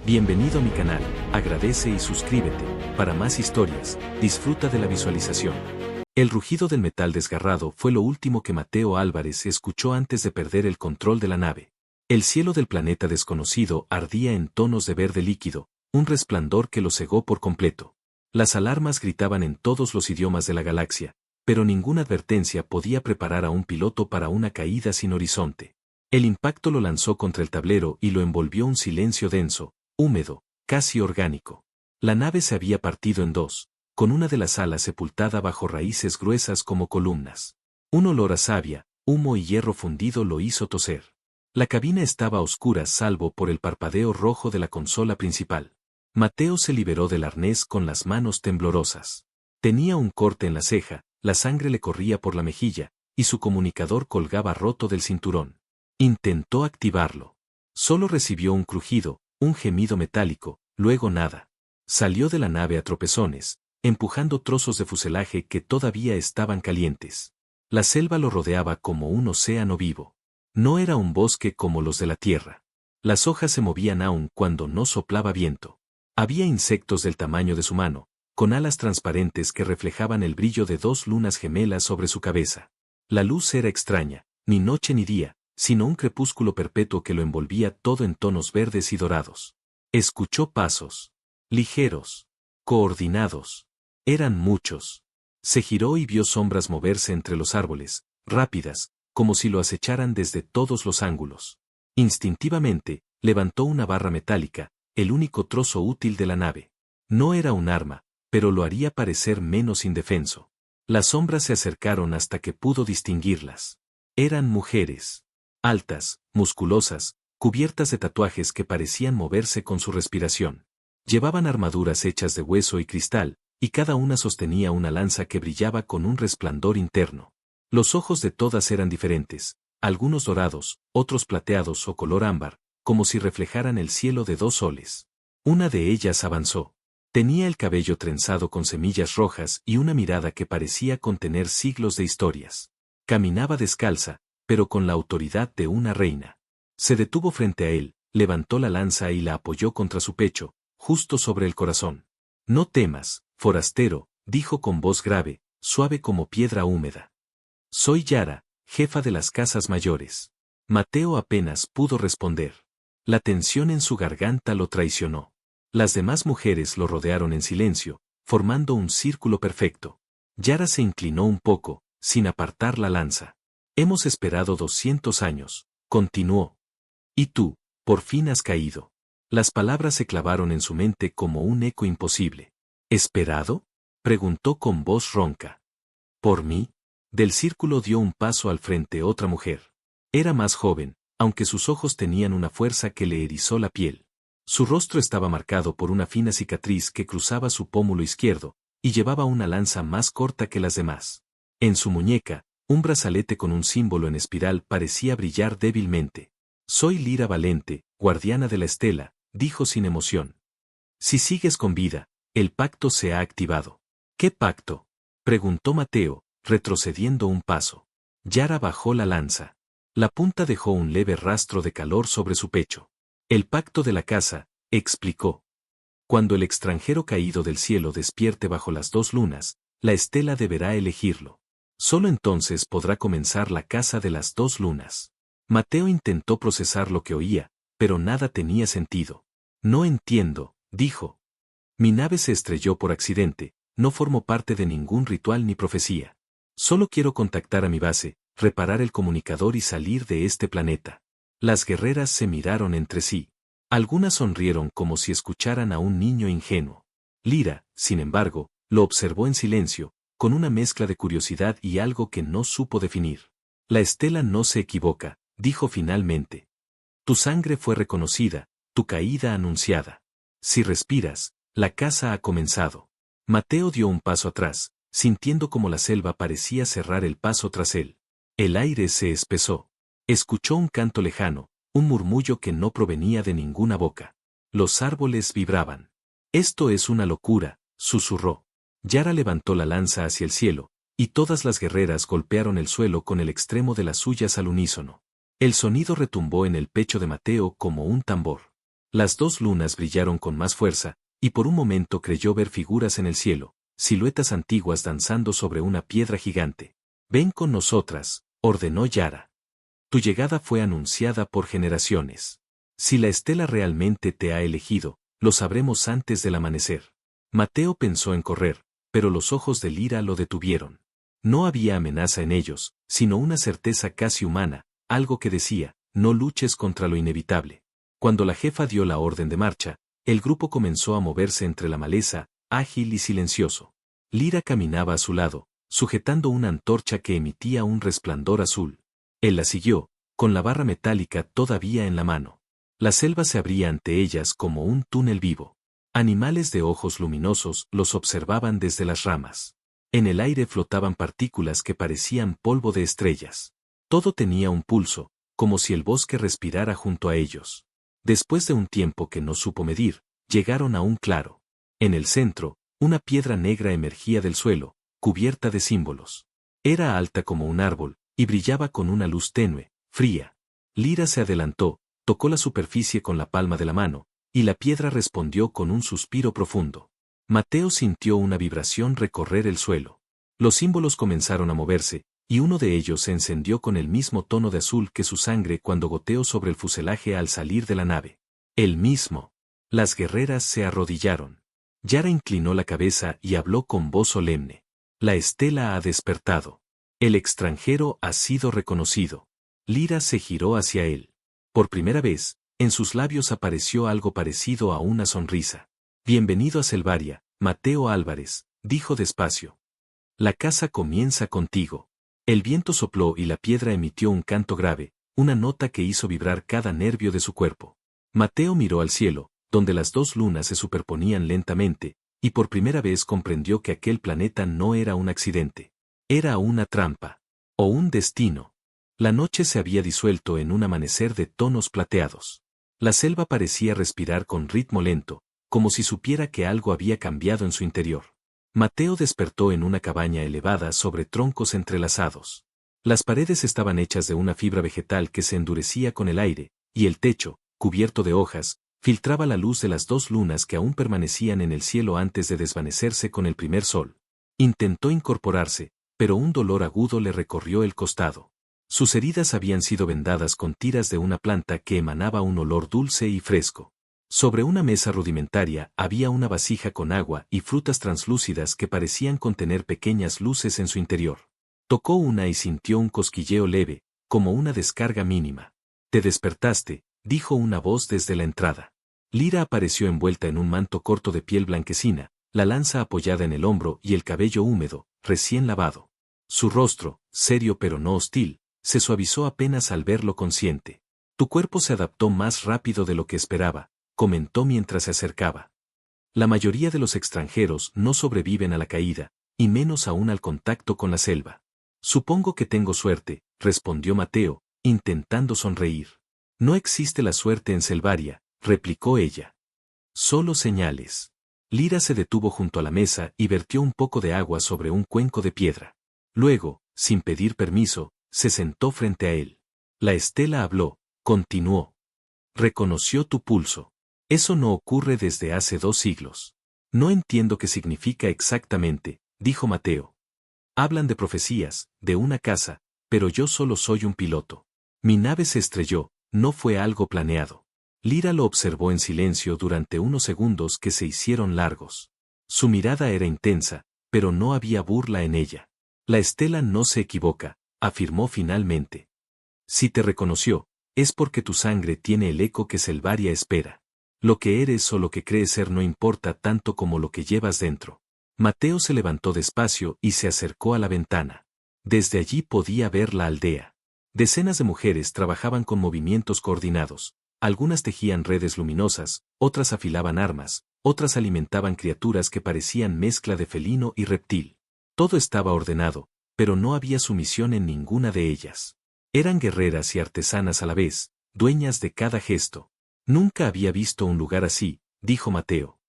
Bienvenido a mi canal, agradece y suscríbete. Para más historias, disfruta de la visualización. El rugido del metal desgarrado fue lo último que Mateo Álvarez escuchó antes de perder el control de la nave. El cielo del planeta desconocido ardía en tonos de verde líquido, un resplandor que lo cegó por completo. Las alarmas gritaban en todos los idiomas de la galaxia, pero ninguna advertencia podía preparar a un piloto para una caída sin horizonte. El impacto lo lanzó contra el tablero y lo envolvió un silencio denso, húmedo, casi orgánico. La nave se había partido en dos, con una de las alas sepultada bajo raíces gruesas como columnas. Un olor a savia, humo y hierro fundido lo hizo toser. La cabina estaba a oscuras salvo por el parpadeo rojo de la consola principal. Mateo se liberó del arnés con las manos temblorosas. Tenía un corte en la ceja, la sangre le corría por la mejilla, y su comunicador colgaba roto del cinturón. Intentó activarlo. Solo recibió un crujido, un gemido metálico, luego nada. Salió de la nave a tropezones, empujando trozos de fuselaje que todavía estaban calientes. La selva lo rodeaba como un océano vivo. No era un bosque como los de la tierra. Las hojas se movían aún cuando no soplaba viento. Había insectos del tamaño de su mano, con alas transparentes que reflejaban el brillo de dos lunas gemelas sobre su cabeza. La luz era extraña, ni noche ni día, sino un crepúsculo perpetuo que lo envolvía todo en tonos verdes y dorados. Escuchó pasos. Ligeros. Coordinados. Eran muchos. Se giró y vio sombras moverse entre los árboles, rápidas, como si lo acecharan desde todos los ángulos. Instintivamente, levantó una barra metálica, el único trozo útil de la nave. No era un arma, pero lo haría parecer menos indefenso. Las sombras se acercaron hasta que pudo distinguirlas. Eran mujeres. Altas, musculosas, cubiertas de tatuajes que parecían moverse con su respiración. Llevaban armaduras hechas de hueso y cristal, y cada una sostenía una lanza que brillaba con un resplandor interno. Los ojos de todas eran diferentes, algunos dorados, otros plateados o color ámbar, como si reflejaran el cielo de dos soles. Una de ellas avanzó. Tenía el cabello trenzado con semillas rojas y una mirada que parecía contener siglos de historias. Caminaba descalza, pero con la autoridad de una reina. Se detuvo frente a él, levantó la lanza y la apoyó contra su pecho, justo sobre el corazón. No temas, forastero, dijo con voz grave, suave como piedra húmeda. Soy Yara, jefa de las casas mayores. Mateo apenas pudo responder. La tensión en su garganta lo traicionó. Las demás mujeres lo rodearon en silencio, formando un círculo perfecto. Yara se inclinó un poco, sin apartar la lanza. Hemos esperado 200 años, continuó. Y tú, por fin has caído. Las palabras se clavaron en su mente como un eco imposible. ¿Esperado? Preguntó con voz ronca. ¿Por mí? Del círculo dio un paso al frente otra mujer. Era más joven, aunque sus ojos tenían una fuerza que le erizó la piel. Su rostro estaba marcado por una fina cicatriz que cruzaba su pómulo izquierdo, y llevaba una lanza más corta que las demás. En su muñeca, un brazalete con un símbolo en espiral parecía brillar débilmente. Soy Lira Valente, guardiana de la estela, dijo sin emoción. Si sigues con vida, el pacto se ha activado. ¿Qué pacto? Preguntó Mateo, retrocediendo un paso. Yara bajó la lanza. La punta dejó un leve rastro de calor sobre su pecho. El pacto de la casa, explicó. Cuando el extranjero caído del cielo despierte bajo las dos lunas, la estela deberá elegirlo. Solo entonces podrá comenzar la caza de las dos lunas. Mateo intentó procesar lo que oía, pero nada tenía sentido. No entiendo, dijo. Mi nave se estrelló por accidente, no formo parte de ningún ritual ni profecía. Solo quiero contactar a mi base, reparar el comunicador y salir de este planeta. Las guerreras se miraron entre sí. Algunas sonrieron como si escucharan a un niño ingenuo. Lira, sin embargo, lo observó en silencio, con una mezcla de curiosidad y algo que no supo definir. La estela no se equivoca, dijo finalmente. Tu sangre fue reconocida, tu caída anunciada. Si respiras, la caza ha comenzado. Mateo dio un paso atrás, sintiendo como la selva parecía cerrar el paso tras él. El aire se espesó. Escuchó un canto lejano, un murmullo que no provenía de ninguna boca. Los árboles vibraban. Esto es una locura, susurró. Yara levantó la lanza hacia el cielo, y todas las guerreras golpearon el suelo con el extremo de las suyas al unísono. El sonido retumbó en el pecho de Mateo como un tambor. Las dos lunas brillaron con más fuerza, y por un momento creyó ver figuras en el cielo, siluetas antiguas danzando sobre una piedra gigante. «Ven con nosotras», ordenó Yara. «Tu llegada fue anunciada por generaciones. Si la estela realmente te ha elegido, lo sabremos antes del amanecer». Mateo pensó en correr, pero los ojos de Lyra lo detuvieron. No había amenaza en ellos, sino una certeza casi humana, algo que decía, no luches contra lo inevitable. Cuando la jefa dio la orden de marcha, el grupo comenzó a moverse entre la maleza, ágil y silencioso. Lyra caminaba a su lado, sujetando una antorcha que emitía un resplandor azul. Él la siguió, con la barra metálica todavía en la mano. La selva se abría ante ellas como un túnel vivo. Animales de ojos luminosos los observaban desde las ramas. En el aire flotaban partículas que parecían polvo de estrellas. Todo tenía un pulso, como si el bosque respirara junto a ellos. Después de un tiempo que no supo medir, llegaron a un claro. En el centro, una piedra negra emergía del suelo, cubierta de símbolos. Era alta como un árbol, y brillaba con una luz tenue, fría. Lyra se adelantó, tocó la superficie con la palma de la mano, y la piedra respondió con un suspiro profundo. Mateo sintió una vibración recorrer el suelo. Los símbolos comenzaron a moverse, y uno de ellos se encendió con el mismo tono de azul que su sangre cuando goteó sobre el fuselaje al salir de la nave. El mismo. Las guerreras se arrodillaron. Yara inclinó la cabeza y habló con voz solemne. La estela ha despertado. El extranjero ha sido reconocido. Lyra se giró hacia él. Por primera vez, en sus labios apareció algo parecido a una sonrisa. Bienvenido a Selvaria, Mateo Álvarez, dijo despacio. La casa comienza contigo. El viento sopló y la piedra emitió un canto grave, una nota que hizo vibrar cada nervio de su cuerpo. Mateo miró al cielo, donde las dos lunas se superponían lentamente, y por primera vez comprendió que aquel planeta no era un accidente. Era una trampa. O un destino. La noche se había disuelto en un amanecer de tonos plateados. La selva parecía respirar con ritmo lento, como si supiera que algo había cambiado en su interior. Mateo despertó en una cabaña elevada sobre troncos entrelazados. Las paredes estaban hechas de una fibra vegetal que se endurecía con el aire, y el techo, cubierto de hojas, filtraba la luz de las dos lunas que aún permanecían en el cielo antes de desvanecerse con el primer sol. Intentó incorporarse, pero un dolor agudo le recorrió el costado. Sus heridas habían sido vendadas con tiras de una planta que emanaba un olor dulce y fresco. Sobre una mesa rudimentaria había una vasija con agua y frutas translúcidas que parecían contener pequeñas luces en su interior. Tocó una y sintió un cosquilleo leve, como una descarga mínima. «Te despertaste», dijo una voz desde la entrada. Lyra apareció envuelta en un manto corto de piel blanquecina, la lanza apoyada en el hombro y el cabello húmedo, recién lavado. Su rostro, serio pero no hostil, se suavizó apenas al verlo consciente. «Tu cuerpo se adaptó más rápido de lo que esperaba», comentó mientras se acercaba. «La mayoría de los extranjeros no sobreviven a la caída, y menos aún al contacto con la selva». «Supongo que tengo suerte», respondió Mateo, intentando sonreír. «No existe la suerte en Selvaria», replicó ella. «Solo señales». Lyra se detuvo junto a la mesa y vertió un poco de agua sobre un cuenco de piedra. Luego, sin pedir permiso, se sentó frente a él. «La estela habló», continuó. «Reconoció tu pulso. Eso no ocurre desde hace 2 siglos. No entiendo qué significa exactamente», dijo Mateo. «Hablan de profecías, de una casa, pero yo solo soy un piloto. Mi nave se estrelló, no fue algo planeado». Lyra lo observó en silencio durante unos segundos que se hicieron largos. Su mirada era intensa, pero no había burla en ella. «La estela no se equivoca», afirmó finalmente. «Si te reconoció, es porque tu sangre tiene el eco que Selvaria espera. Lo que eres o lo que crees ser no importa tanto como lo que llevas dentro». Mateo se levantó despacio y se acercó a la ventana. Desde allí podía ver la aldea. Decenas de mujeres trabajaban con movimientos coordinados. Algunas tejían redes luminosas, otras afilaban armas, otras alimentaban criaturas que parecían mezcla de felino y reptil. Todo estaba ordenado, pero no había sumisión en ninguna de ellas. Eran guerreras y artesanas a la vez, dueñas de cada gesto. «Nunca había visto un lugar así», dijo Mateo.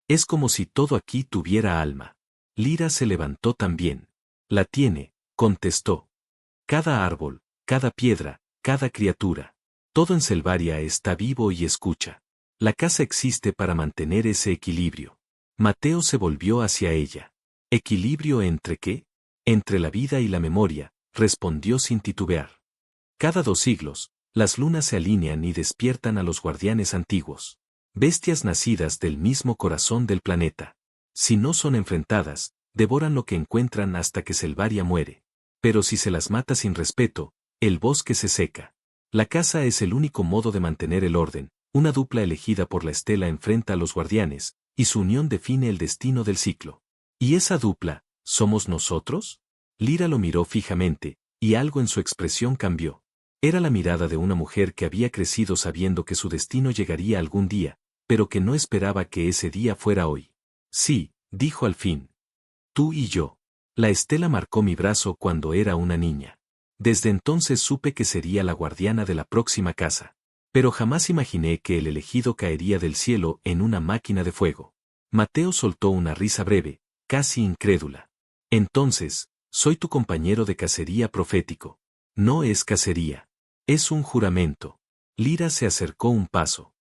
«Es como si todo aquí tuviera alma». Lyra se levantó también. «La tiene», contestó. «Cada árbol, cada piedra, cada criatura. Todo en Selvaria está vivo y escucha». La casa existe para mantener ese equilibrio. Mateo se volvió hacia ella. ¿Equilibrio entre qué? Entre la vida y la memoria, respondió sin titubear. Cada 2 siglos, las lunas se alinean y despiertan a los guardianes antiguos. Bestias nacidas del mismo corazón del planeta. Si no son enfrentadas, devoran lo que encuentran hasta que Selvaria muere. Pero si se las mata sin respeto, el bosque se seca. La casa es el único modo de mantener el orden. Una dupla elegida por la estela enfrenta a los guardianes, y su unión define el destino del ciclo. ¿Y esa dupla, somos nosotros? Lyra lo miró fijamente, y algo en su expresión cambió. Era la mirada de una mujer que había crecido sabiendo que su destino llegaría algún día, pero que no esperaba que ese día fuera hoy. Sí, dijo al fin. Tú y yo. La estela marcó mi brazo cuando era una niña. Desde entonces supe que sería la guardiana de la próxima casa. Pero jamás imaginé que el elegido caería del cielo en una máquina de fuego. Mateo soltó una risa breve, casi incrédula. Entonces, soy tu compañero de cacería profético. No es cacería. Es un juramento. Lyra se acercó un paso.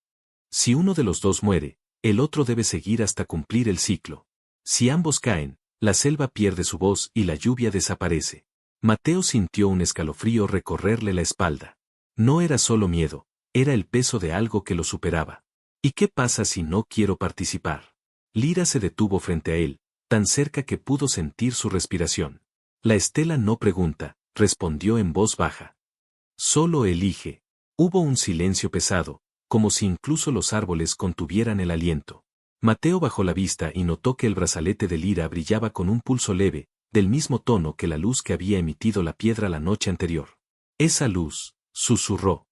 Si uno de los dos muere, el otro debe seguir hasta cumplir el ciclo. Si ambos caen, la selva pierde su voz y la lluvia desaparece. Mateo sintió un escalofrío recorrerle la espalda. No era solo miedo, era el peso de algo que lo superaba. ¿Y qué pasa si no quiero participar? Lyra se detuvo frente a él, tan cerca que pudo sentir su respiración. La estela no pregunta, respondió en voz baja. Solo elige. Hubo un silencio pesado, como si incluso los árboles contuvieran el aliento. Mateo bajó la vista y notó que el brazalete de Lyra brillaba con un pulso leve, del mismo tono que la luz que había emitido la piedra la noche anterior. Esa luz, susurró.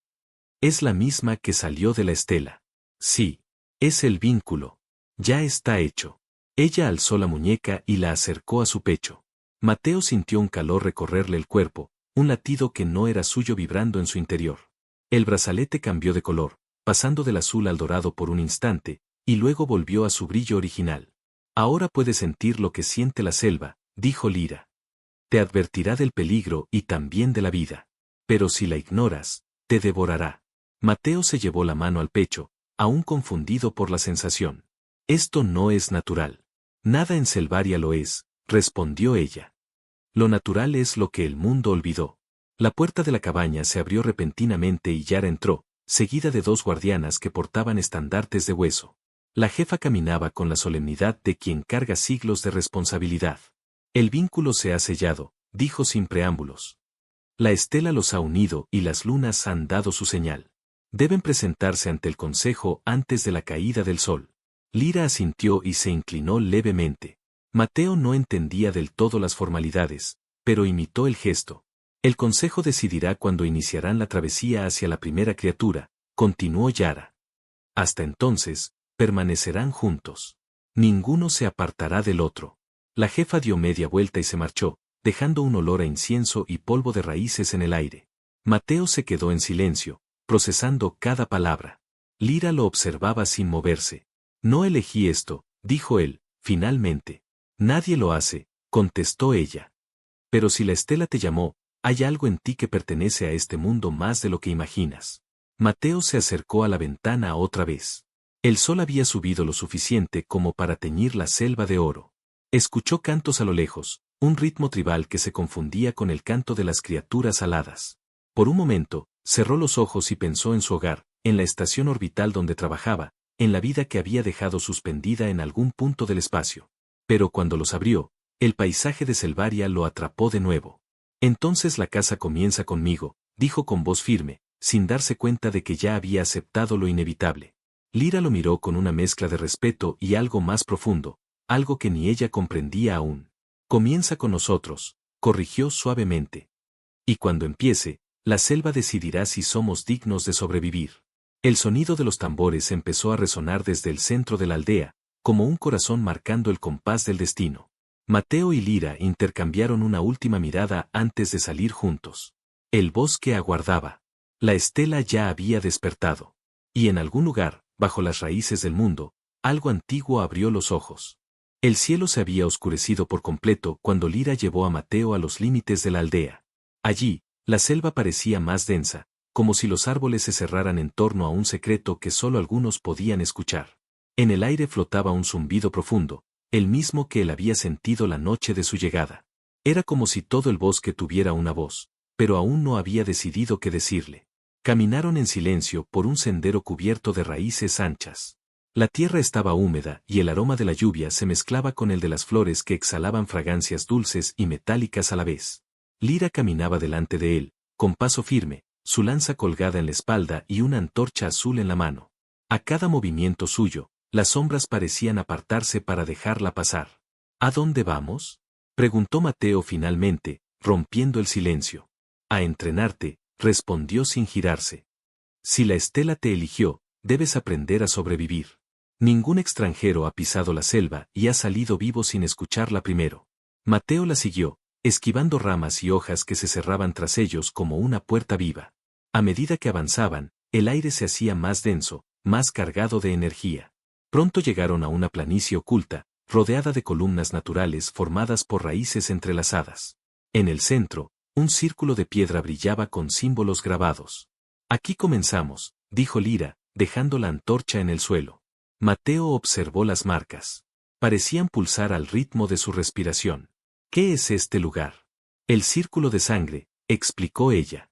Es la misma que salió de la estela. Sí, es el vínculo. Ya está hecho. Ella alzó la muñeca y la acercó a su pecho. Mateo sintió un calor recorrerle el cuerpo, un latido que no era suyo vibrando en su interior. El brazalete cambió de color, pasando del azul al dorado por un instante, y luego volvió a su brillo original. Ahora puedes sentir lo que siente la selva, dijo Lyra. Te advertirá del peligro y también de la vida. Pero si la ignoras, te devorará. Mateo se llevó la mano al pecho, aún confundido por la sensación. Esto no es natural. Nada en Selvaria lo es, respondió ella. Lo natural es lo que el mundo olvidó. La puerta de la cabaña se abrió repentinamente y Yara entró, seguida de 2 guardianas que portaban estandartes de hueso. La jefa caminaba con la solemnidad de quien carga siglos de responsabilidad. El vínculo se ha sellado, dijo sin preámbulos. La estela los ha unido y las lunas han dado su señal. Deben presentarse ante el consejo antes de la caída del sol. Lyra asintió y se inclinó levemente. Mateo no entendía del todo las formalidades, pero imitó el gesto. El consejo decidirá cuándo iniciarán la travesía hacia la primera criatura, continuó Yara. Hasta entonces, permanecerán juntos. Ninguno se apartará del otro. La jefa dio media vuelta y se marchó, dejando un olor a incienso y polvo de raíces en el aire. Mateo se quedó en silencio, procesando cada palabra. Lyra lo observaba sin moverse. No elegí esto, dijo él, finalmente. Nadie lo hace, contestó ella. Pero si la estela te llamó, hay algo en ti que pertenece a este mundo más de lo que imaginas. Mateo se acercó a la ventana otra vez. El sol había subido lo suficiente como para teñir la selva de oro. Escuchó cantos a lo lejos, un ritmo tribal que se confundía con el canto de las criaturas aladas. Por un momento, cerró los ojos y pensó en su hogar, en la estación orbital donde trabajaba, en la vida que había dejado suspendida en algún punto del espacio. Pero cuando los abrió, el paisaje de Selvaria lo atrapó de nuevo. Entonces la casa comienza conmigo, dijo con voz firme, sin darse cuenta de que ya había aceptado lo inevitable. Lyra lo miró con una mezcla de respeto y algo más profundo, algo que ni ella comprendía aún. Comienza con nosotros, corrigió suavemente. Y cuando empiece, la selva decidirá si somos dignos de sobrevivir. El sonido de los tambores empezó a resonar desde el centro de la aldea, como un corazón marcando el compás del destino. Mateo y Lyra intercambiaron una última mirada antes de salir juntos. El bosque aguardaba. La estela ya había despertado. Y en algún lugar, bajo las raíces del mundo, algo antiguo abrió los ojos. El cielo se había oscurecido por completo cuando Lyra llevó a Mateo a los límites de la aldea. Allí, la selva parecía más densa, como si los árboles se cerraran en torno a un secreto que solo algunos podían escuchar. En el aire flotaba un zumbido profundo, el mismo que él había sentido la noche de su llegada. Era como si todo el bosque tuviera una voz, pero aún no había decidido qué decirle. Caminaron en silencio por un sendero cubierto de raíces anchas. La tierra estaba húmeda y el aroma de la lluvia se mezclaba con el de las flores que exhalaban fragancias dulces y metálicas a la vez. Lyra caminaba delante de él, con paso firme, su lanza colgada en la espalda y una antorcha azul en la mano. A cada movimiento suyo, las sombras parecían apartarse para dejarla pasar. ¿A dónde vamos?, preguntó Mateo finalmente, rompiendo el silencio. A entrenarte, respondió sin girarse. Si la estela te eligió, debes aprender a sobrevivir. Ningún extranjero ha pisado la selva y ha salido vivo sin escucharla primero. Mateo la siguió, esquivando ramas y hojas que se cerraban tras ellos como una puerta viva. A medida que avanzaban, el aire se hacía más denso, más cargado de energía. Pronto llegaron a una planicie oculta, rodeada de columnas naturales formadas por raíces entrelazadas. En el centro, un círculo de piedra brillaba con símbolos grabados. Aquí comenzamos, dijo Lyra, dejando la antorcha en el suelo. Mateo observó las marcas. Parecían pulsar al ritmo de su respiración. ¿Qué es este lugar? El círculo de sangre, explicó ella.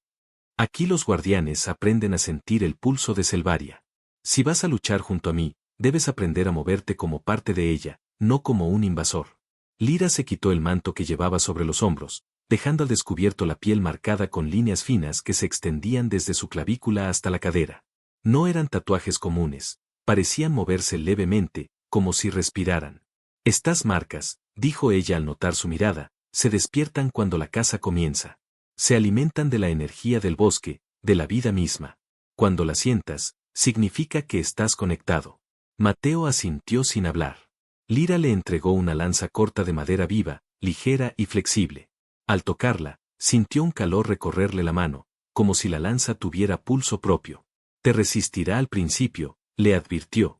Aquí los guardianes aprenden a sentir el pulso de Selvaria. Si vas a luchar junto a mí, debes aprender a moverte como parte de ella, no como un invasor. Lyra se quitó el manto que llevaba sobre los hombros, dejando al descubierto la piel marcada con líneas finas que se extendían desde su clavícula hasta la cadera. No eran tatuajes comunes, parecían moverse levemente, como si respiraran. Estas marcas, dijo ella al notar su mirada, se despiertan cuando la caza comienza. Se alimentan de la energía del bosque, de la vida misma. Cuando la sientas, significa que estás conectado. Mateo asintió sin hablar. Lyra le entregó una lanza corta de madera viva, ligera y flexible. Al tocarla, sintió un calor recorrerle la mano, como si la lanza tuviera pulso propio. Te resistirá al principio, le advirtió.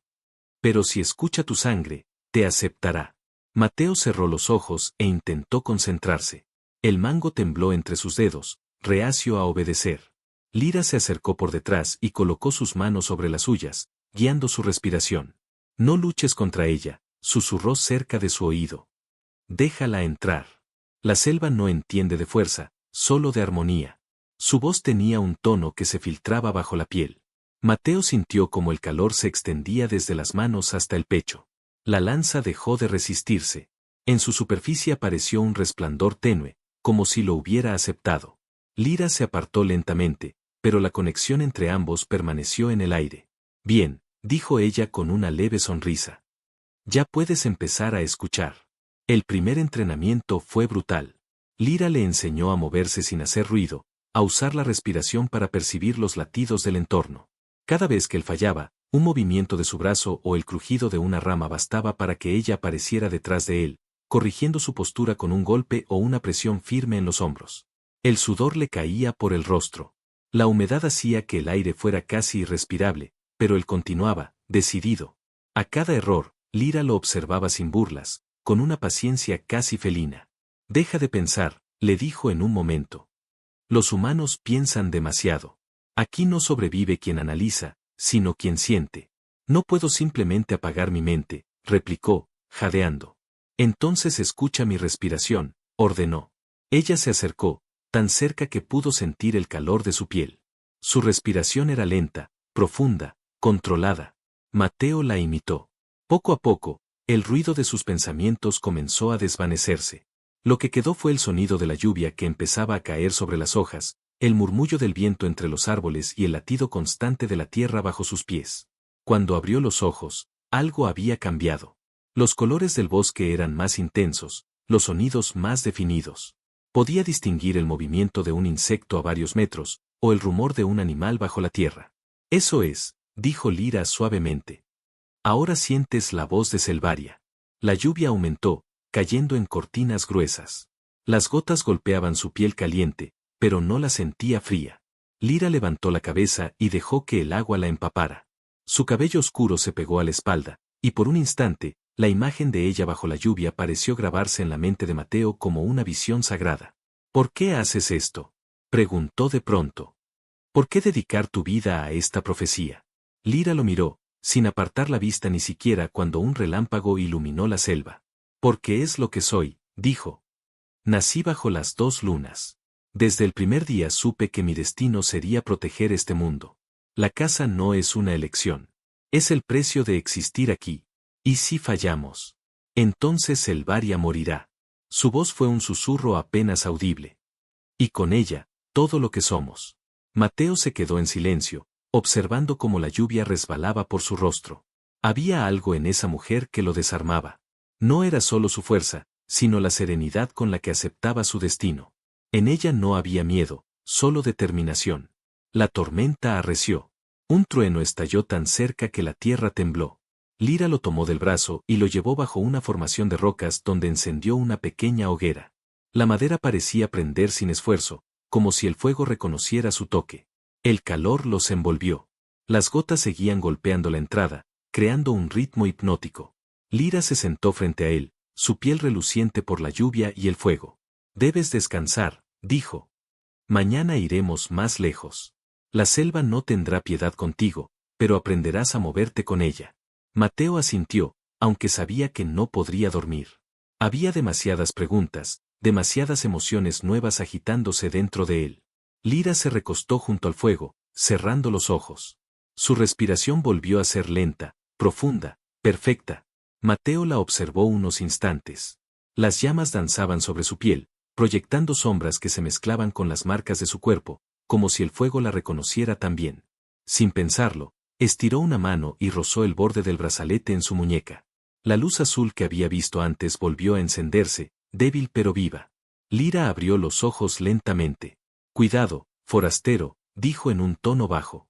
Pero si escucha tu sangre, te aceptará. Mateo cerró los ojos e intentó concentrarse. El mango tembló entre sus dedos, reacio a obedecer. Lyra se acercó por detrás y colocó sus manos sobre las suyas, guiando su respiración. No luches contra ella, susurró cerca de su oído. Déjala entrar. La selva no entiende de fuerza, solo de armonía. Su voz tenía un tono que se filtraba bajo la piel. Mateo sintió como el calor se extendía desde las manos hasta el pecho. La lanza dejó de resistirse. En su superficie apareció un resplandor tenue, como si lo hubiera aceptado. Lyra se apartó lentamente, pero la conexión entre ambos permaneció en el aire. Bien, dijo ella con una leve sonrisa. Ya puedes empezar a escuchar. El primer entrenamiento fue brutal. Lyra le enseñó a moverse sin hacer ruido, a usar la respiración para percibir los latidos del entorno. Cada vez que él fallaba, un movimiento de su brazo o el crujido de una rama bastaba para que ella apareciera detrás de él, corrigiendo su postura con un golpe o una presión firme en los hombros. El sudor le caía por el rostro. La humedad hacía que el aire fuera casi irrespirable, pero él continuaba, decidido. A cada error, Lyra lo observaba sin burlas, con una paciencia casi felina. Deja de pensar, le dijo en un momento. Los humanos piensan demasiado. Aquí no sobrevive quien analiza, sino quien siente. No puedo simplemente apagar mi mente, replicó, jadeando. Entonces escucha mi respiración, ordenó. Ella se acercó, tan cerca que pudo sentir el calor de su piel. Su respiración era lenta, profunda, controlada. Mateo la imitó. Poco a poco, el ruido de sus pensamientos comenzó a desvanecerse. Lo que quedó fue el sonido de la lluvia que empezaba a caer sobre las hojas, el murmullo del viento entre los árboles y el latido constante de la tierra bajo sus pies. Cuando abrió los ojos, algo había cambiado. Los colores del bosque eran más intensos, los sonidos más definidos. Podía distinguir el movimiento de un insecto a varios metros, o el rumor de un animal bajo la tierra. Eso es, dijo Lyra suavemente. Ahora sientes la voz de Selvaria. La lluvia aumentó, cayendo en cortinas gruesas. Las gotas golpeaban su piel caliente, pero no la sentía fría. Lyra levantó la cabeza y dejó que el agua la empapara. Su cabello oscuro se pegó a la espalda, y por un instante, la imagen de ella bajo la lluvia pareció grabarse en la mente de Mateo como una visión sagrada. ¿Por qué haces esto?, preguntó de pronto. ¿Por qué dedicar tu vida a esta profecía? Lira lo miró, sin apartar la vista ni siquiera cuando un relámpago iluminó la selva. Porque es lo que soy, dijo. Nací bajo las 2 lunas. Desde el primer día supe que mi destino sería proteger este mundo. La casa no es una elección. Es el precio de existir aquí. ¿Y si fallamos? Entonces Selvaria morirá. Su voz fue un susurro apenas audible. Y con ella, todo lo que somos. Mateo se quedó en silencio, observando cómo la lluvia resbalaba por su rostro. Había algo en esa mujer que lo desarmaba. No era solo su fuerza, sino la serenidad con la que aceptaba su destino. En ella no había miedo, solo determinación. La tormenta arreció. Un trueno estalló tan cerca que la tierra tembló. Lira lo tomó del brazo y lo llevó bajo una formación de rocas donde encendió una pequeña hoguera. La madera parecía prender sin esfuerzo, como si el fuego reconociera su toque. El calor los envolvió. Las gotas seguían golpeando la entrada, creando un ritmo hipnótico. Lira se sentó frente a él, su piel reluciente por la lluvia y el fuego. Debes descansar, dijo. Mañana iremos más lejos. La selva no tendrá piedad contigo, pero aprenderás a moverte con ella. Mateo asintió, aunque sabía que no podría dormir. Había demasiadas preguntas, demasiadas emociones nuevas agitándose dentro de él. Lira se recostó junto al fuego, cerrando los ojos. Su respiración volvió a ser lenta, profunda, perfecta. Mateo la observó unos instantes. Las llamas danzaban sobre su piel, proyectando sombras que se mezclaban con las marcas de su cuerpo, como si el fuego la reconociera también. Sin pensarlo, estiró una mano y rozó el borde del brazalete en su muñeca. La luz azul que había visto antes volvió a encenderse, débil pero viva. Lira abrió los ojos lentamente. Cuidado, forastero, dijo en un tono bajo.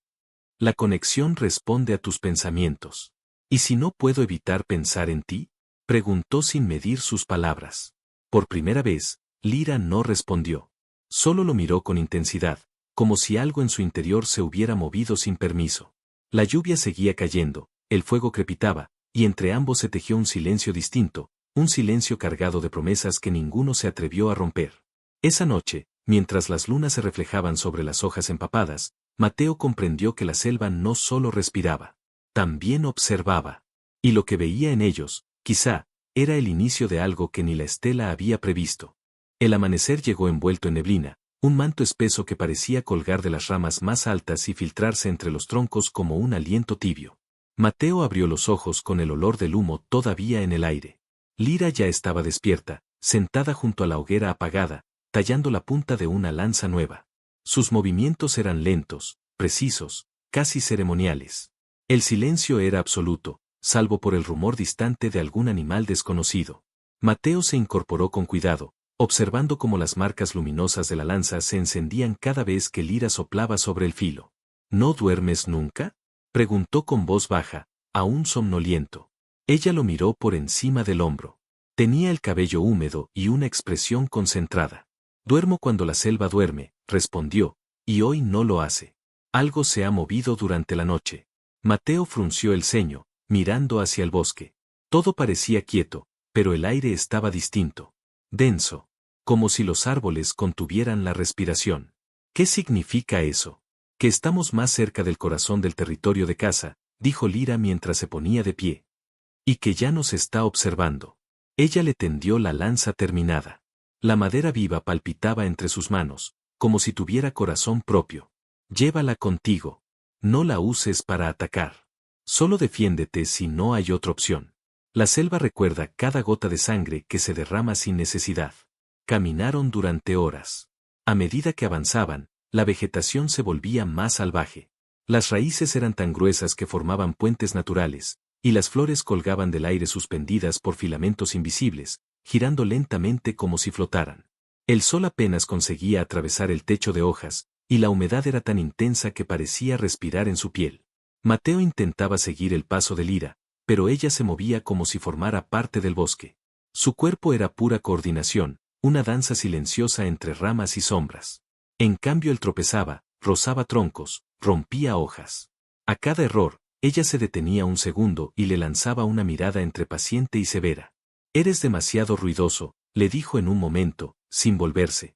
La conexión responde a tus pensamientos. ¿Y si no puedo evitar pensar en ti? Preguntó sin medir sus palabras. Por primera vez, Lira no respondió. Solo lo miró con intensidad, como si algo en su interior se hubiera movido sin permiso. La lluvia seguía cayendo, el fuego crepitaba, y entre ambos se tejió un silencio distinto, un silencio cargado de promesas que ninguno se atrevió a romper. Esa noche, mientras las lunas se reflejaban sobre las hojas empapadas, Mateo comprendió que la selva no solo respiraba, también observaba. Y lo que veía en ellos, quizá, era el inicio de algo que ni la estela había previsto. El amanecer llegó envuelto en neblina, un manto espeso que parecía colgar de las ramas más altas y filtrarse entre los troncos como un aliento tibio. Mateo abrió los ojos con el olor del humo todavía en el aire. Lira ya estaba despierta, sentada junto a la hoguera apagada, tallando la punta de una lanza nueva. Sus movimientos eran lentos, precisos, casi ceremoniales. El silencio era absoluto, salvo por el rumor distante de algún animal desconocido. Mateo se incorporó con cuidado, observando cómo las marcas luminosas de la lanza se encendían cada vez que Lira soplaba sobre el filo. ¿No duermes nunca?, preguntó con voz baja, aún somnoliento. Ella lo miró por encima del hombro. Tenía el cabello húmedo y una expresión concentrada. Duermo cuando la selva duerme, respondió, y hoy no lo hace. Algo se ha movido durante la noche. Mateo frunció el ceño, mirando hacia el bosque. Todo parecía quieto, pero el aire estaba distinto. Denso. Como si los árboles contuvieran la respiración. ¿Qué significa eso? Que estamos más cerca del corazón del territorio de casa, dijo Lira mientras se ponía de pie. Y que ya nos está observando. Ella le tendió la lanza terminada. La madera viva palpitaba entre sus manos, como si tuviera corazón propio. Llévala contigo. No la uses para atacar. Solo defiéndete si no hay otra opción. La selva recuerda cada gota de sangre que se derrama sin necesidad. Caminaron durante horas. A medida que avanzaban, la vegetación se volvía más salvaje. Las raíces eran tan gruesas que formaban puentes naturales, y las flores colgaban del aire suspendidas por filamentos invisibles, girando lentamente como si flotaran. El sol apenas conseguía atravesar el techo de hojas, y la humedad era tan intensa que parecía respirar en su piel. Mateo intentaba seguir el paso de Lira, pero ella se movía como si formara parte del bosque. Su cuerpo era pura coordinación, una danza silenciosa entre ramas y sombras. En cambio él tropezaba, rozaba troncos, rompía hojas. A cada error, ella se detenía un segundo y le lanzaba una mirada entre paciente y severa. «Eres demasiado ruidoso», le dijo en un momento, sin volverse.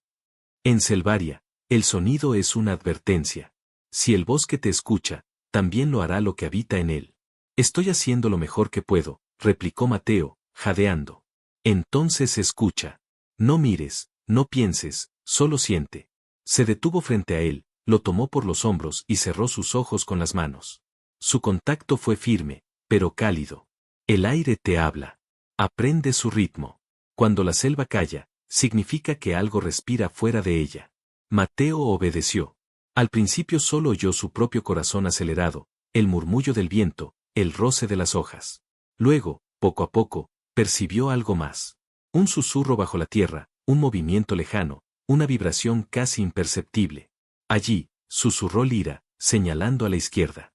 En Selvaria, el sonido es una advertencia. Si el bosque te escucha, también lo hará lo que habita en él. Estoy haciendo lo mejor que puedo, replicó Mateo, jadeando. Entonces escucha. No mires, no pienses, solo siente. Se detuvo frente a él, lo tomó por los hombros y cerró sus ojos con las manos. Su contacto fue firme, pero cálido. El aire te habla. Aprende su ritmo. Cuando la selva calla, significa que algo respira fuera de ella. Mateo obedeció. Al principio solo oyó su propio corazón acelerado, el murmullo del viento, el roce de las hojas. Luego, poco a poco, percibió algo más. Un susurro bajo la tierra, un movimiento lejano, una vibración casi imperceptible. Allí, susurró Lira, señalando a la izquierda.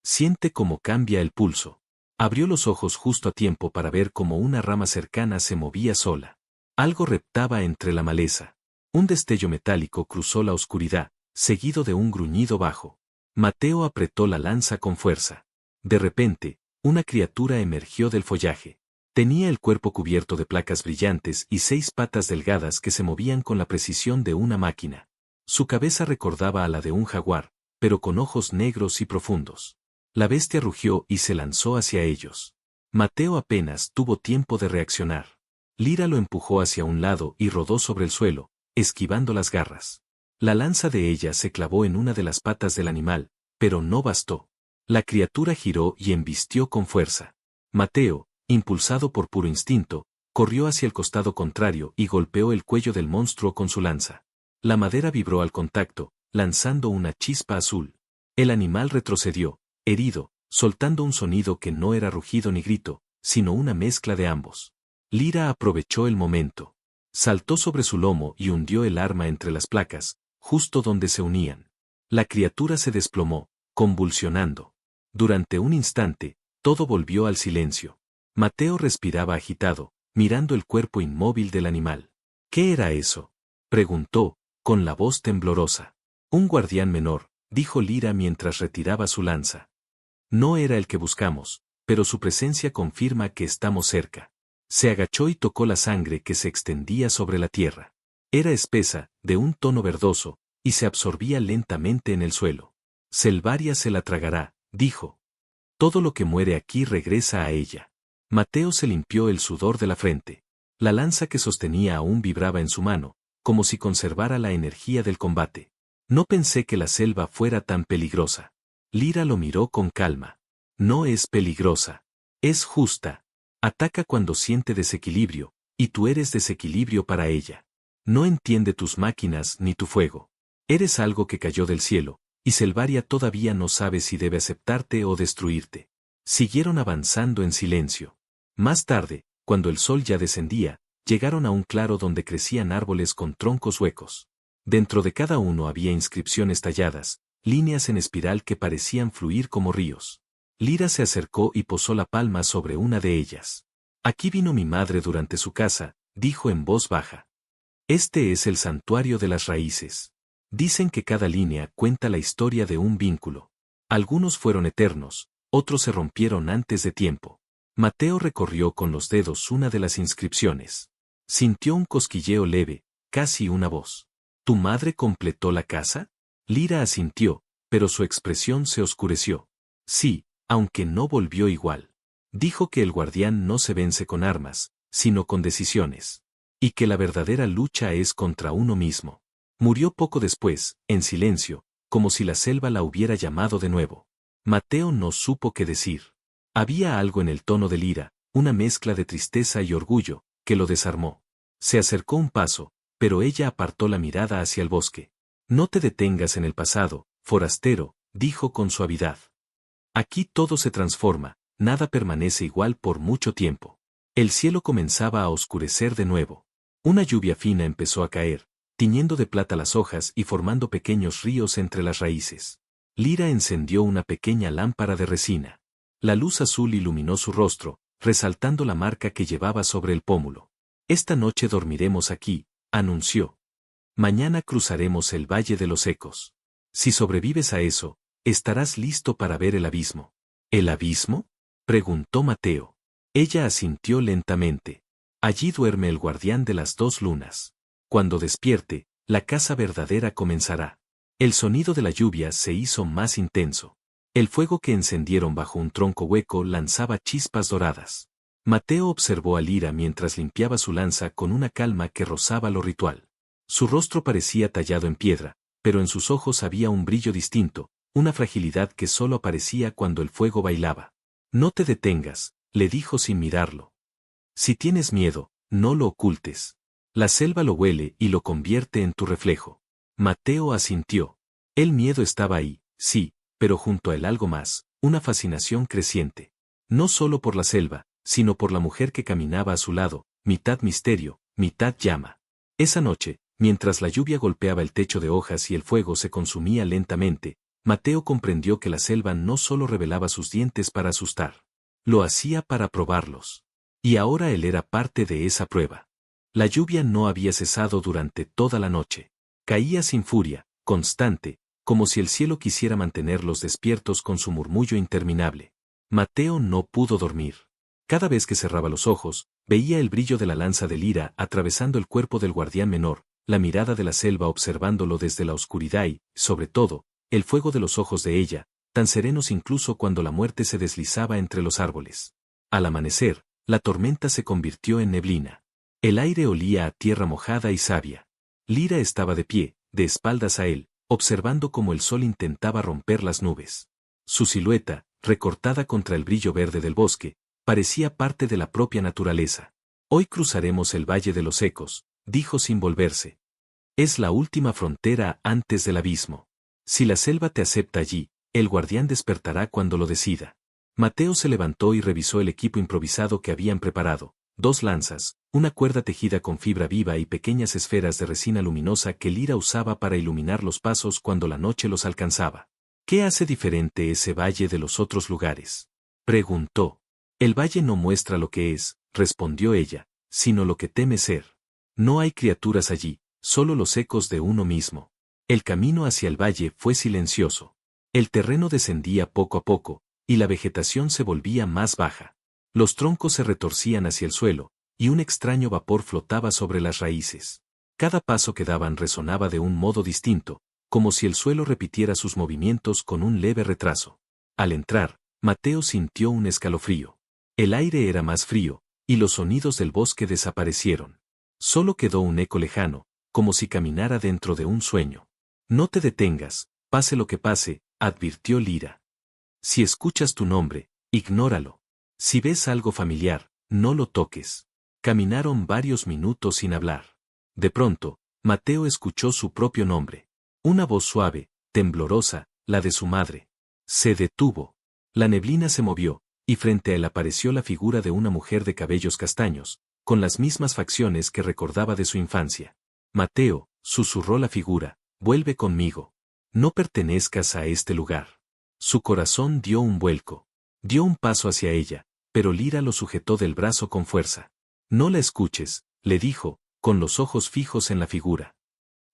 Siente cómo cambia el pulso. Abrió los ojos justo a tiempo para ver cómo una rama cercana se movía sola. Algo reptaba entre la maleza. Un destello metálico cruzó la oscuridad, seguido de un gruñido bajo. Mateo apretó la lanza con fuerza. De repente, una criatura emergió del follaje. Tenía el cuerpo cubierto de placas brillantes y 6 patas delgadas que se movían con la precisión de una máquina. Su cabeza recordaba a la de un jaguar, pero con ojos negros y profundos. La bestia rugió y se lanzó hacia ellos. Mateo apenas tuvo tiempo de reaccionar. Lira lo empujó hacia un lado y rodó sobre el suelo, esquivando las garras. La lanza de ella se clavó en una de las patas del animal, pero no bastó. La criatura giró y embistió con fuerza. Mateo, impulsado por puro instinto, corrió hacia el costado contrario y golpeó el cuello del monstruo con su lanza. La madera vibró al contacto, lanzando una chispa azul. El animal retrocedió, herido, soltando un sonido que no era rugido ni grito, sino una mezcla de ambos. Lira aprovechó el momento. Saltó sobre su lomo y hundió el arma entre las placas, justo donde se unían. La criatura se desplomó, convulsionando. Durante un instante, todo volvió al silencio. Mateo respiraba agitado, mirando el cuerpo inmóvil del animal. ¿Qué era eso?, preguntó, con la voz temblorosa. Un guardián menor, dijo Lira mientras retiraba su lanza. No era el que buscamos, pero su presencia confirma que estamos cerca. Se agachó y tocó la sangre que se extendía sobre la tierra. Era espesa, de un tono verdoso, y se absorbía lentamente en el suelo. Selvaria se la tragará, dijo. Todo lo que muere aquí regresa a ella. Mateo se limpió el sudor de la frente. La lanza que sostenía aún vibraba en su mano, como si conservara la energía del combate. No pensé que la selva fuera tan peligrosa. Lira lo miró con calma. No es peligrosa. Es justa. Ataca cuando siente desequilibrio, y tú eres desequilibrio para ella. No entiende tus máquinas ni tu fuego. Eres algo que cayó del cielo, y Selvaria todavía no sabe si debe aceptarte o destruirte. Siguieron avanzando en silencio. Más tarde, cuando el sol ya descendía, llegaron a un claro donde crecían árboles con troncos huecos. Dentro de cada uno había inscripciones talladas, líneas en espiral que parecían fluir como ríos. Lira se acercó y posó la palma sobre una de ellas. Aquí vino mi madre durante su casa, dijo en voz baja. Este es el santuario de las raíces. Dicen que cada línea cuenta la historia de un vínculo. Algunos fueron eternos, otros se rompieron antes de tiempo. Mateo recorrió con los dedos una de las inscripciones. Sintió un cosquilleo leve, casi una voz. ¿Tu madre completó la casa? Lira asintió, pero su expresión se oscureció. Sí, aunque no volvió igual. Dijo que el guardián no se vence con armas, sino con decisiones. Y que la verdadera lucha es contra uno mismo. Murió poco después, en silencio, como si la selva la hubiera llamado de nuevo. Mateo no supo qué decir. Había algo en el tono de Lira, una mezcla de tristeza y orgullo, que lo desarmó. Se acercó un paso, pero ella apartó la mirada hacia el bosque. No te detengas en el pasado, forastero, dijo con suavidad. Aquí todo se transforma, nada permanece igual por mucho tiempo. El cielo comenzaba a oscurecer de nuevo. Una lluvia fina empezó a caer, tiñendo de plata las hojas y formando pequeños ríos entre las raíces. Lira encendió una pequeña lámpara de resina. La luz azul iluminó su rostro, resaltando la marca que llevaba sobre el pómulo. Esta noche dormiremos aquí, anunció. Mañana cruzaremos el Valle de los Ecos. Si sobrevives a eso, estarás listo para ver el abismo. ¿El abismo?, preguntó Mateo. Ella asintió lentamente. Allí duerme el guardián de las 2 lunas. Cuando despierte, la casa verdadera comenzará. El sonido de la lluvia se hizo más intenso. El fuego que encendieron bajo un tronco hueco lanzaba chispas doradas. Mateo observó a Lira mientras limpiaba su lanza con una calma que rozaba lo ritual. Su rostro parecía tallado en piedra, pero en sus ojos había un brillo distinto, una fragilidad que solo aparecía cuando el fuego bailaba. No te detengas, le dijo sin mirarlo. Si tienes miedo, no lo ocultes. La selva lo huele y lo convierte en tu reflejo. Mateo asintió. El miedo estaba ahí, sí, pero junto a él algo más, una fascinación creciente. No solo por la selva, sino por la mujer que caminaba a su lado, mitad misterio, mitad llama. Esa noche, mientras la lluvia golpeaba el techo de hojas y el fuego se consumía lentamente, Mateo comprendió que la selva no solo revelaba sus dientes para asustar. Lo hacía para probarlos. Y ahora él era parte de esa prueba. La lluvia no había cesado durante toda la noche. Caía sin furia, constante, como si el cielo quisiera mantenerlos despiertos con su murmullo interminable. Mateo no pudo dormir. Cada vez que cerraba los ojos, veía el brillo de la lanza de Lira atravesando el cuerpo del guardián menor, la mirada de la selva observándolo desde la oscuridad y, sobre todo, el fuego de los ojos de ella, tan serenos incluso cuando la muerte se deslizaba entre los árboles. Al amanecer, la tormenta se convirtió en neblina. El aire olía a tierra mojada y savia. Lira estaba de pie, de espaldas a él, observando cómo el sol intentaba romper las nubes. Su silueta, recortada contra el brillo verde del bosque, parecía parte de la propia naturaleza. Hoy cruzaremos el Valle de los Ecos, dijo sin volverse. Es la última frontera antes del abismo. Si la selva te acepta allí, el guardián despertará cuando lo decida. Mateo se levantó y revisó el equipo improvisado que habían preparado. 2 lanzas, una cuerda tejida con fibra viva y pequeñas esferas de resina luminosa que Lira usaba para iluminar los pasos cuando la noche los alcanzaba. ¿Qué hace diferente ese valle de los otros lugares?, preguntó. El valle no muestra lo que es, respondió ella, sino lo que teme ser. No hay criaturas allí, solo los ecos de uno mismo. El camino hacia el valle fue silencioso. El terreno descendía poco a poco, y la vegetación se volvía más baja. Los troncos se retorcían hacia el suelo, y un extraño vapor flotaba sobre las raíces. Cada paso que daban resonaba de un modo distinto, como si el suelo repitiera sus movimientos con un leve retraso. Al entrar, Mateo sintió un escalofrío. El aire era más frío, y los sonidos del bosque desaparecieron. Solo quedó un eco lejano, como si caminara dentro de un sueño. No te detengas, pase lo que pase, advirtió Lira. Si escuchas tu nombre, ignóralo. Si ves algo familiar, no lo toques. Caminaron varios minutos sin hablar. De pronto, Mateo escuchó su propio nombre. Una voz suave, temblorosa, la de su madre. Se detuvo. La neblina se movió, y frente a él apareció la figura de una mujer de cabellos castaños, con las mismas facciones que recordaba de su infancia. Mateo, susurró la figura, vuelve conmigo. No pertenezcas a este lugar. Su corazón dio un vuelco. Dio un paso hacia ella, pero Lira lo sujetó del brazo con fuerza. No la escuches, le dijo, con los ojos fijos en la figura.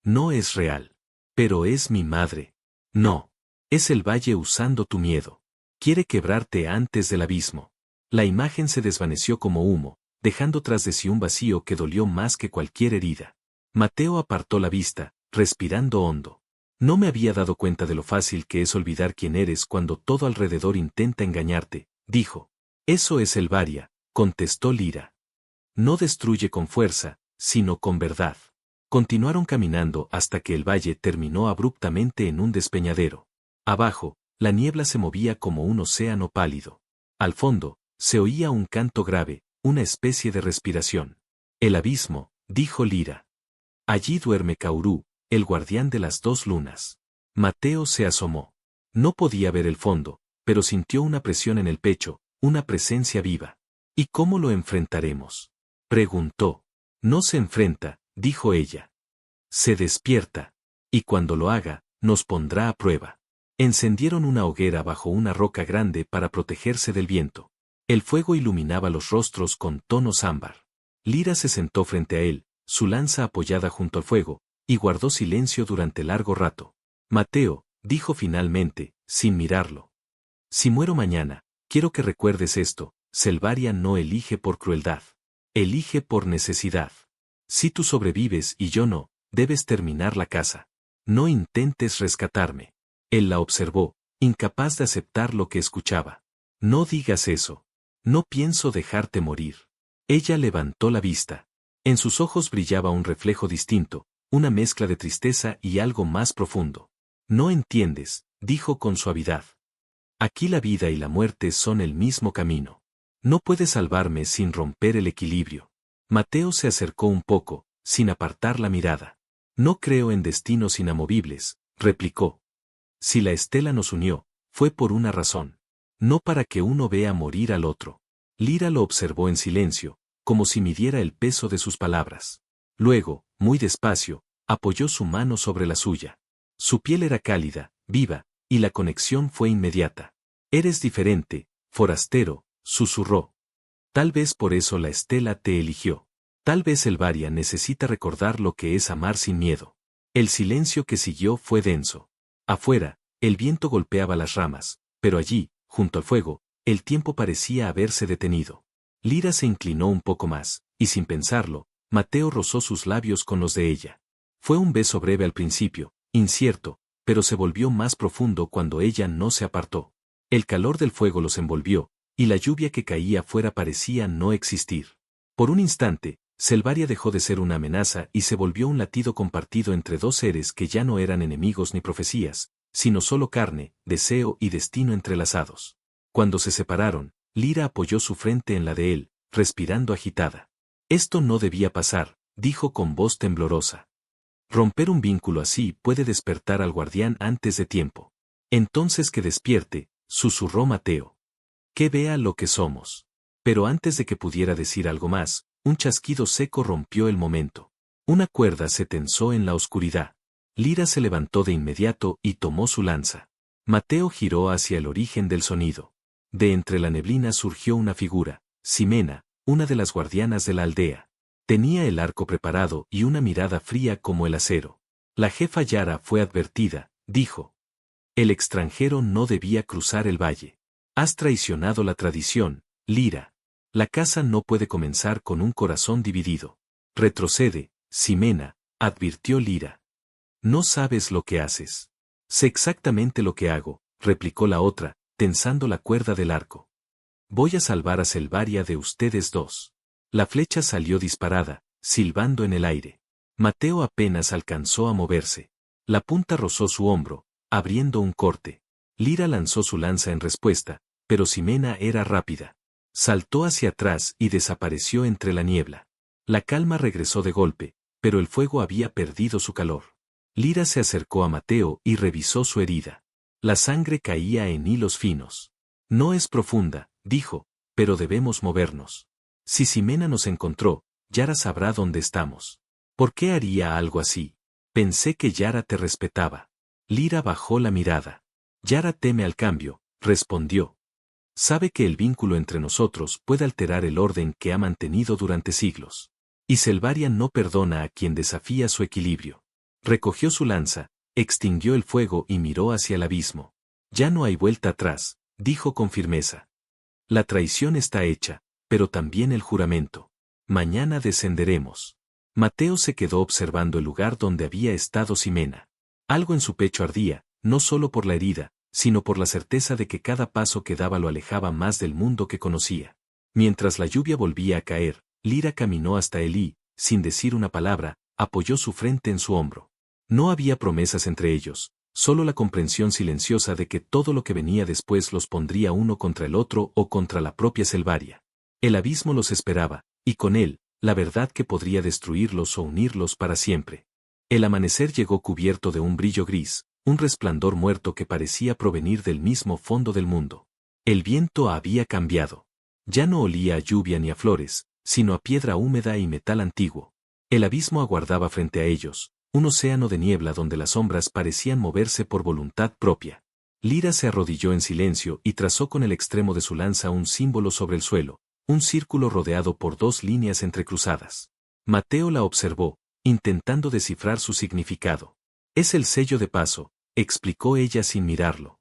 No es real. Pero es mi madre. No. Es el valle usando tu miedo. Quiere quebrarte antes del abismo. La imagen se desvaneció como humo, dejando tras de sí un vacío que dolió más que cualquier herida. Mateo apartó la vista, respirando hondo. No me había dado cuenta de lo fácil que es olvidar quién eres cuando todo alrededor intenta engañarte, dijo. Eso es el Varia, contestó Lira. No destruye con fuerza, sino con verdad. Continuaron caminando hasta que el valle terminó abruptamente en un despeñadero. Abajo, la niebla se movía como un océano pálido. Al fondo, se oía un canto grave, una especie de respiración. El abismo, dijo Lira. Allí duerme Kaoru, el guardián de las 2 lunas. Mateo se asomó. No podía ver el fondo, pero sintió una presión en el pecho, una presencia viva. ¿Y cómo lo enfrentaremos?, preguntó. No se enfrenta, dijo ella. Se despierta. Y cuando lo haga, nos pondrá a prueba. Encendieron una hoguera bajo una roca grande para protegerse del viento. El fuego iluminaba los rostros con tonos ámbar. Lira se sentó frente a él, su lanza apoyada junto al fuego, y guardó silencio durante largo rato. Mateo, dijo finalmente, sin mirarlo. Si muero mañana, quiero que recuerdes esto, Selvaria no elige por crueldad. Elige por necesidad. Si tú sobrevives y yo no, debes terminar la casa. No intentes rescatarme. Él la observó, incapaz de aceptar lo que escuchaba. No digas eso. No pienso dejarte morir. Ella levantó la vista. En sus ojos brillaba un reflejo distinto, una mezcla de tristeza y algo más profundo. No entiendes, dijo con suavidad. Aquí la vida y la muerte son el mismo camino. No puedes salvarme sin romper el equilibrio. Mateo se acercó un poco, sin apartar la mirada. No creo en destinos inamovibles, replicó. Si la estela nos unió, fue por una razón. No para que uno vea morir al otro. Lira lo observó en silencio, como si midiera el peso de sus palabras. Luego, muy despacio, apoyó su mano sobre la suya. Su piel era cálida, viva, y la conexión fue inmediata. Eres diferente, forastero, susurró. Tal vez por eso la estela te eligió. Tal vez Selvaria necesita recordar lo que es amar sin miedo. El silencio que siguió fue denso. Afuera, el viento golpeaba las ramas, pero allí, junto al fuego, el tiempo parecía haberse detenido. Lira se inclinó un poco más, y sin pensarlo, Mateo rozó sus labios con los de ella. Fue un beso breve al principio, incierto, pero se volvió más profundo cuando ella no se apartó. El calor del fuego los envolvió, y la lluvia que caía fuera parecía no existir. Por un instante, Selvaria dejó de ser una amenaza y se volvió un latido compartido entre dos seres que ya no eran enemigos ni profecías, sino solo carne, deseo y destino entrelazados. Cuando se separaron, Lira apoyó su frente en la de él, respirando agitada. Esto no debía pasar, dijo con voz temblorosa. Romper un vínculo así puede despertar al guardián antes de tiempo. Entonces que despierte, susurró Mateo. Que vea lo que somos. Pero antes de que pudiera decir algo más, un chasquido seco rompió el momento. Una cuerda se tensó en la oscuridad. Lira se levantó de inmediato y tomó su lanza. Mateo giró hacia el origen del sonido. De entre la neblina surgió una figura, Ximena, una de las guardianas de la aldea. Tenía el arco preparado y una mirada fría como el acero. La jefa Yara fue advertida, dijo. El extranjero no debía cruzar el valle. Has traicionado la tradición, Lira. La casa no puede comenzar con un corazón dividido. Retrocede, Ximena, advirtió Lira. No sabes lo que haces. Sé exactamente lo que hago, replicó la otra, tensando la cuerda del arco. Voy a salvar a Selvaria de ustedes dos. La flecha salió disparada, silbando en el aire. Mateo apenas alcanzó a moverse. La punta rozó su hombro, abriendo un corte. Lira lanzó su lanza en respuesta, pero Ximena era rápida. Saltó hacia atrás y desapareció entre la niebla. La calma regresó de golpe, pero el fuego había perdido su calor. Lira se acercó a Mateo y revisó su herida. La sangre caía en hilos finos. No es profunda, dijo, pero debemos movernos. Si Ximena nos encontró, Yara sabrá dónde estamos. ¿Por qué haría algo así? Pensé que Yara te respetaba. Lira bajó la mirada. Yara teme al cambio, respondió. Sabe que el vínculo entre nosotros puede alterar el orden que ha mantenido durante siglos. Y Selvaria no perdona a quien desafía su equilibrio. Recogió su lanza, extinguió el fuego y miró hacia el abismo. Ya no hay vuelta atrás, dijo con firmeza. La traición está hecha, pero también el juramento. Mañana descenderemos. Mateo se quedó observando el lugar donde había estado Ximena. Algo en su pecho ardía, no solo por la herida, sino por la certeza de que cada paso que daba lo alejaba más del mundo que conocía. Mientras la lluvia volvía a caer, Lira caminó hasta él y, sin decir una palabra, apoyó su frente en su hombro. No había promesas entre ellos, solo la comprensión silenciosa de que todo lo que venía después los pondría uno contra el otro o contra la propia Selvaria. El abismo los esperaba, y con él, la verdad que podría destruirlos o unirlos para siempre. El amanecer llegó cubierto de un brillo gris, un resplandor muerto que parecía provenir del mismo fondo del mundo. El viento había cambiado. Ya no olía a lluvia ni a flores, sino a piedra húmeda y metal antiguo. El abismo aguardaba frente a ellos, un océano de niebla donde las sombras parecían moverse por voluntad propia. Lira se arrodilló en silencio y trazó con el extremo de su lanza un símbolo sobre el suelo, un círculo rodeado por dos líneas entrecruzadas. Mateo la observó, intentando descifrar su significado. Es el sello de paso, explicó ella sin mirarlo.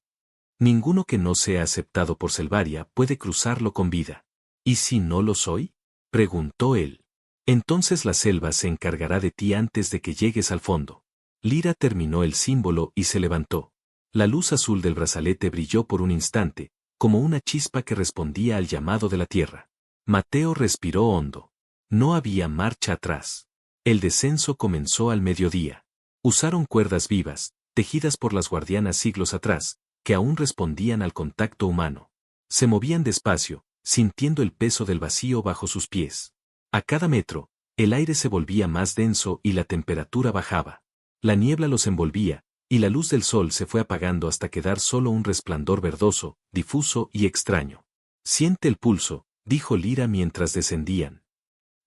Ninguno que no sea aceptado por Selvaria puede cruzarlo con vida. ¿Y si no lo soy? Preguntó él. Entonces la selva se encargará de ti antes de que llegues al fondo. Lira terminó el símbolo y se levantó. La luz azul del brazalete brilló por un instante, como una chispa que respondía al llamado de la tierra. Mateo respiró hondo. No había marcha atrás. El descenso comenzó al mediodía. Usaron cuerdas vivas, tejidas por las guardianas siglos atrás, que aún respondían al contacto humano. Se movían despacio, sintiendo el peso del vacío bajo sus pies. A cada metro, el aire se volvía más denso y la temperatura bajaba. La niebla los envolvía, y la luz del sol se fue apagando hasta quedar solo un resplandor verdoso, difuso y extraño. Siente el pulso, dijo Lira mientras descendían.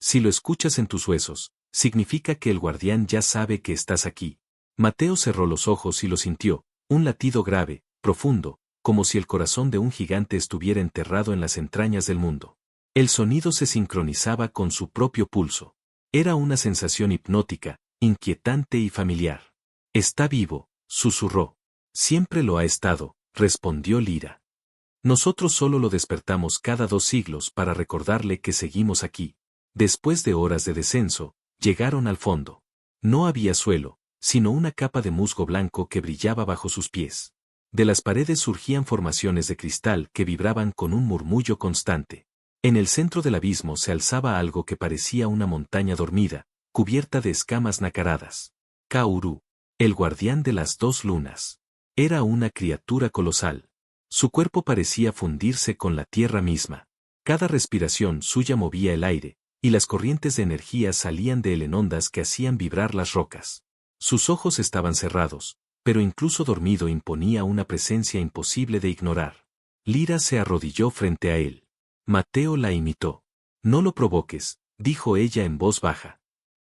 Si lo escuchas en tus huesos, significa que el guardián ya sabe que estás aquí. Mateo cerró los ojos y lo sintió, un latido grave, profundo, como si el corazón de un gigante estuviera enterrado en las entrañas del mundo. El sonido se sincronizaba con su propio pulso. Era una sensación hipnótica, inquietante y familiar. Está vivo, susurró. Siempre lo ha estado, respondió Lira. Nosotros solo lo despertamos cada 2 siglos para recordarle que seguimos aquí. Después de horas de descenso, llegaron al fondo. No había suelo, sino una capa de musgo blanco que brillaba bajo sus pies. De las paredes surgían formaciones de cristal que vibraban con un murmullo constante. En el centro del abismo se alzaba algo que parecía una montaña dormida, cubierta de escamas nacaradas. Kaoru, el guardián de las 2 lunas. Era una criatura colosal. Su cuerpo parecía fundirse con la tierra misma. Cada respiración suya movía el aire, y las corrientes de energía salían de él en ondas que hacían vibrar las rocas. Sus ojos estaban cerrados, pero incluso dormido imponía una presencia imposible de ignorar. Lira se arrodilló frente a él. Mateo la imitó. No lo provoques, dijo ella en voz baja.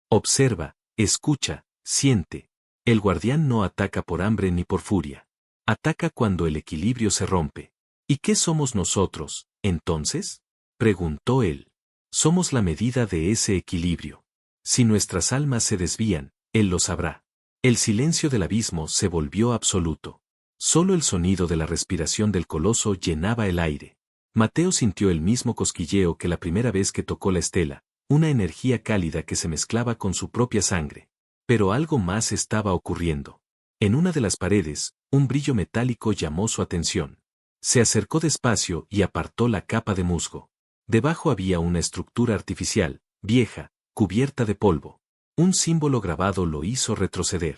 Observa, escucha, siente. El guardián no ataca por hambre ni por furia. Ataca cuando el equilibrio se rompe. ¿Y qué somos nosotros, entonces? Preguntó él. Somos la medida de ese equilibrio. Si nuestras almas se desvían, él lo sabrá. El silencio del abismo se volvió absoluto. Solo el sonido de la respiración del coloso llenaba el aire. Mateo sintió el mismo cosquilleo que la primera vez que tocó la estela, una energía cálida que se mezclaba con su propia sangre. Pero algo más estaba ocurriendo. En una de las paredes, un brillo metálico llamó su atención. Se acercó despacio y apartó la capa de musgo. Debajo había una estructura artificial, vieja, cubierta de polvo. Un símbolo grabado lo hizo retroceder.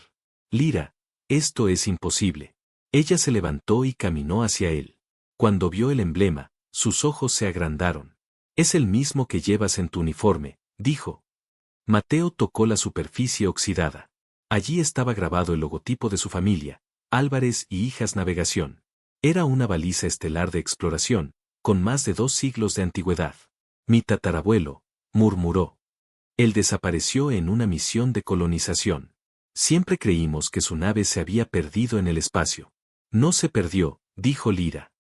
Lira, esto es imposible. Ella se levantó y caminó hacia él. Cuando vio el emblema, sus ojos se agrandaron. Es el mismo que llevas en tu uniforme, dijo. Mateo tocó la superficie oxidada. Allí estaba grabado el logotipo de su familia, Álvarez y Hijas Navegación. Era una baliza estelar de exploración, con más de 2 siglos de antigüedad. Mi tatarabuelo, murmuró. Él desapareció en una misión de colonización. Siempre creímos que su nave se había perdido en el espacio. No se perdió, dijo Lira.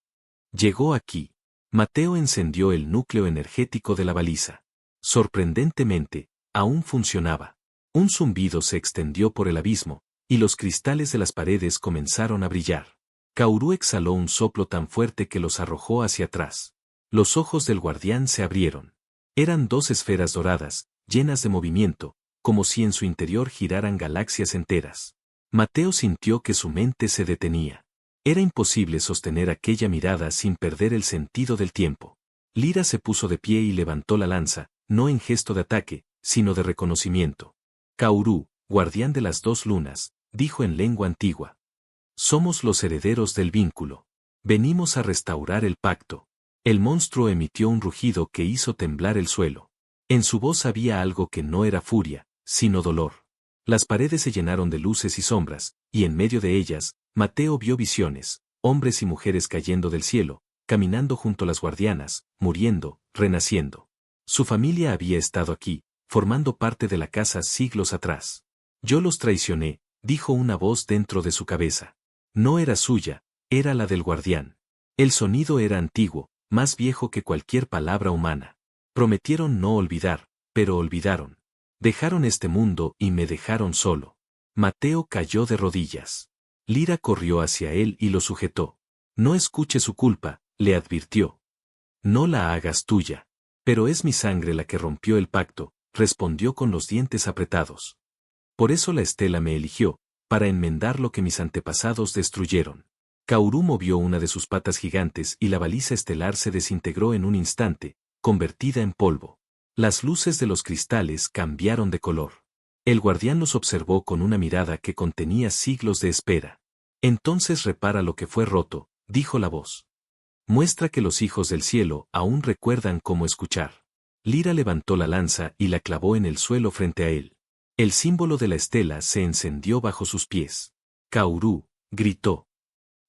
Llegó aquí. Mateo encendió el núcleo energético de la baliza. Sorprendentemente, aún funcionaba. Un zumbido se extendió por el abismo, y los cristales de las paredes comenzaron a brillar. Kaoru exhaló un soplo tan fuerte que los arrojó hacia atrás. Los ojos del guardián se abrieron. Eran 2 esferas doradas, llenas de movimiento, como si en su interior giraran galaxias enteras. Mateo sintió que su mente se detenía. Era imposible sostener aquella mirada sin perder el sentido del tiempo. Lira se puso de pie y levantó la lanza, no en gesto de ataque, sino de reconocimiento. Kaoru, guardián de las 2 lunas, dijo en lengua antigua. Somos los herederos del vínculo. Venimos a restaurar el pacto. El monstruo emitió un rugido que hizo temblar el suelo. En su voz había algo que no era furia, sino dolor. Las paredes se llenaron de luces y sombras, y en medio de ellas, Mateo vio visiones, hombres y mujeres cayendo del cielo, caminando junto a las guardianas, muriendo, renaciendo. Su familia había estado aquí, formando parte de la casa siglos atrás. Yo los traicioné, dijo una voz dentro de su cabeza. No era suya, era la del guardián. El sonido era antiguo, más viejo que cualquier palabra humana. Prometieron no olvidar, pero olvidaron. Dejaron este mundo y me dejaron solo. Mateo cayó de rodillas. Lira corrió hacia él y lo sujetó. No escuche su culpa, le advirtió. No la hagas tuya. Pero es mi sangre la que rompió el pacto, respondió con los dientes apretados. Por eso la estela me eligió, para enmendar lo que mis antepasados destruyeron. Kaoru movió una de sus patas gigantes y la baliza estelar se desintegró en un instante, convertida en polvo. Las luces de los cristales cambiaron de color. El guardián los observó con una mirada que contenía siglos de espera. Entonces repara lo que fue roto, dijo la voz. Muestra que los hijos del cielo aún recuerdan cómo escuchar. Lyra levantó la lanza y la clavó en el suelo frente a él. El símbolo de la estela se encendió bajo sus pies. Kaoru, gritó.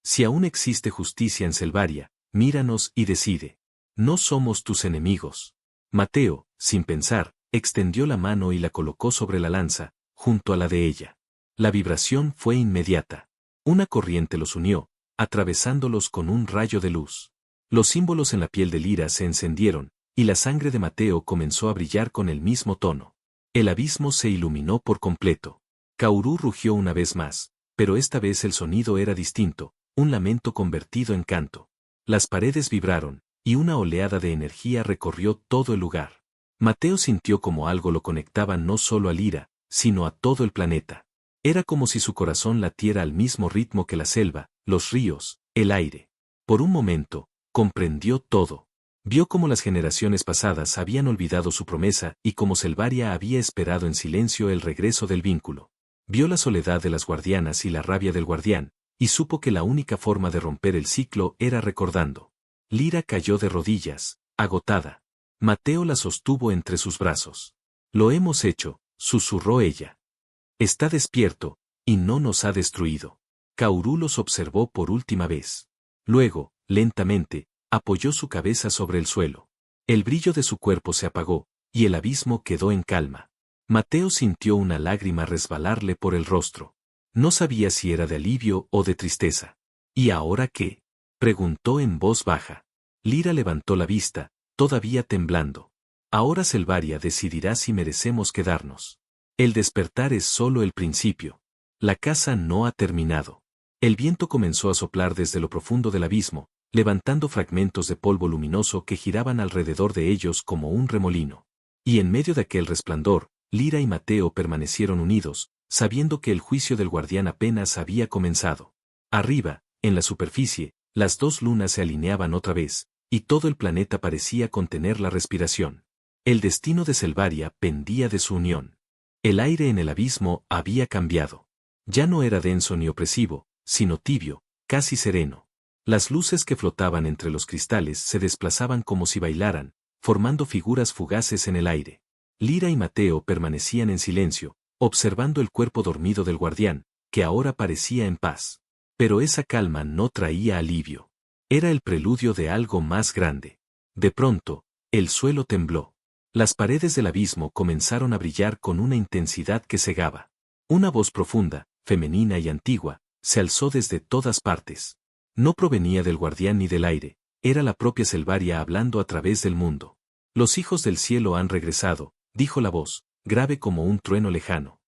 Si aún existe justicia en Selvaria, míranos y decide. No somos tus enemigos. Mateo, sin pensar, extendió la mano y la colocó sobre la lanza, junto a la de ella. La vibración fue inmediata. Una corriente los unió, atravesándolos con un rayo de luz. Los símbolos en la piel de Lyra se encendieron, y la sangre de Mateo comenzó a brillar con el mismo tono. El abismo se iluminó por completo. Kaoru rugió una vez más, pero esta vez el sonido era distinto, un lamento convertido en canto. Las paredes vibraron, y una oleada de energía recorrió todo el lugar. Mateo sintió como algo lo conectaba no solo a Lyra, sino a todo el planeta. Era como si su corazón latiera al mismo ritmo que la selva, los ríos, el aire. Por un momento, comprendió todo. Vio cómo las generaciones pasadas habían olvidado su promesa y cómo Selvaria había esperado en silencio el regreso del vínculo. Vio la soledad de las guardianas y la rabia del guardián, y supo que la única forma de romper el ciclo era recordando. Lyra cayó de rodillas, agotada. Mateo la sostuvo entre sus brazos. Lo hemos hecho, susurró ella. Está despierto, y no nos ha destruido. Kaoru los observó por última vez. Luego, lentamente, apoyó su cabeza sobre el suelo. El brillo de su cuerpo se apagó, y el abismo quedó en calma. Mateo sintió una lágrima resbalarle por el rostro. No sabía si era de alivio o de tristeza. ¿Y ahora qué?, preguntó en voz baja. Lyra levantó la vista, todavía temblando. Ahora Selvaria decidirá si merecemos quedarnos. El despertar es solo el principio. La caza no ha terminado. El viento comenzó a soplar desde lo profundo del abismo, levantando fragmentos de polvo luminoso que giraban alrededor de ellos como un remolino. Y en medio de aquel resplandor, Lyra y Mateo permanecieron unidos, sabiendo que el juicio del guardián apenas había comenzado. Arriba, en la superficie, las dos lunas se alineaban otra vez, y todo el planeta parecía contener la respiración. El destino de Selvaria pendía de su unión. El aire en el abismo había cambiado. Ya no era denso ni opresivo, sino tibio, casi sereno. Las luces que flotaban entre los cristales se desplazaban como si bailaran, formando figuras fugaces en el aire. Lyra y Mateo permanecían en silencio, observando el cuerpo dormido del guardián, que ahora parecía en paz. Pero esa calma no traía alivio. Era el preludio de algo más grande. De pronto, el suelo tembló. Las paredes del abismo comenzaron a brillar con una intensidad que cegaba. Una voz profunda, femenina y antigua, se alzó desde todas partes. No provenía del guardián ni del aire, era la propia Selvaria hablando a través del mundo. Los hijos del cielo han regresado, dijo la voz, grave como un trueno lejano.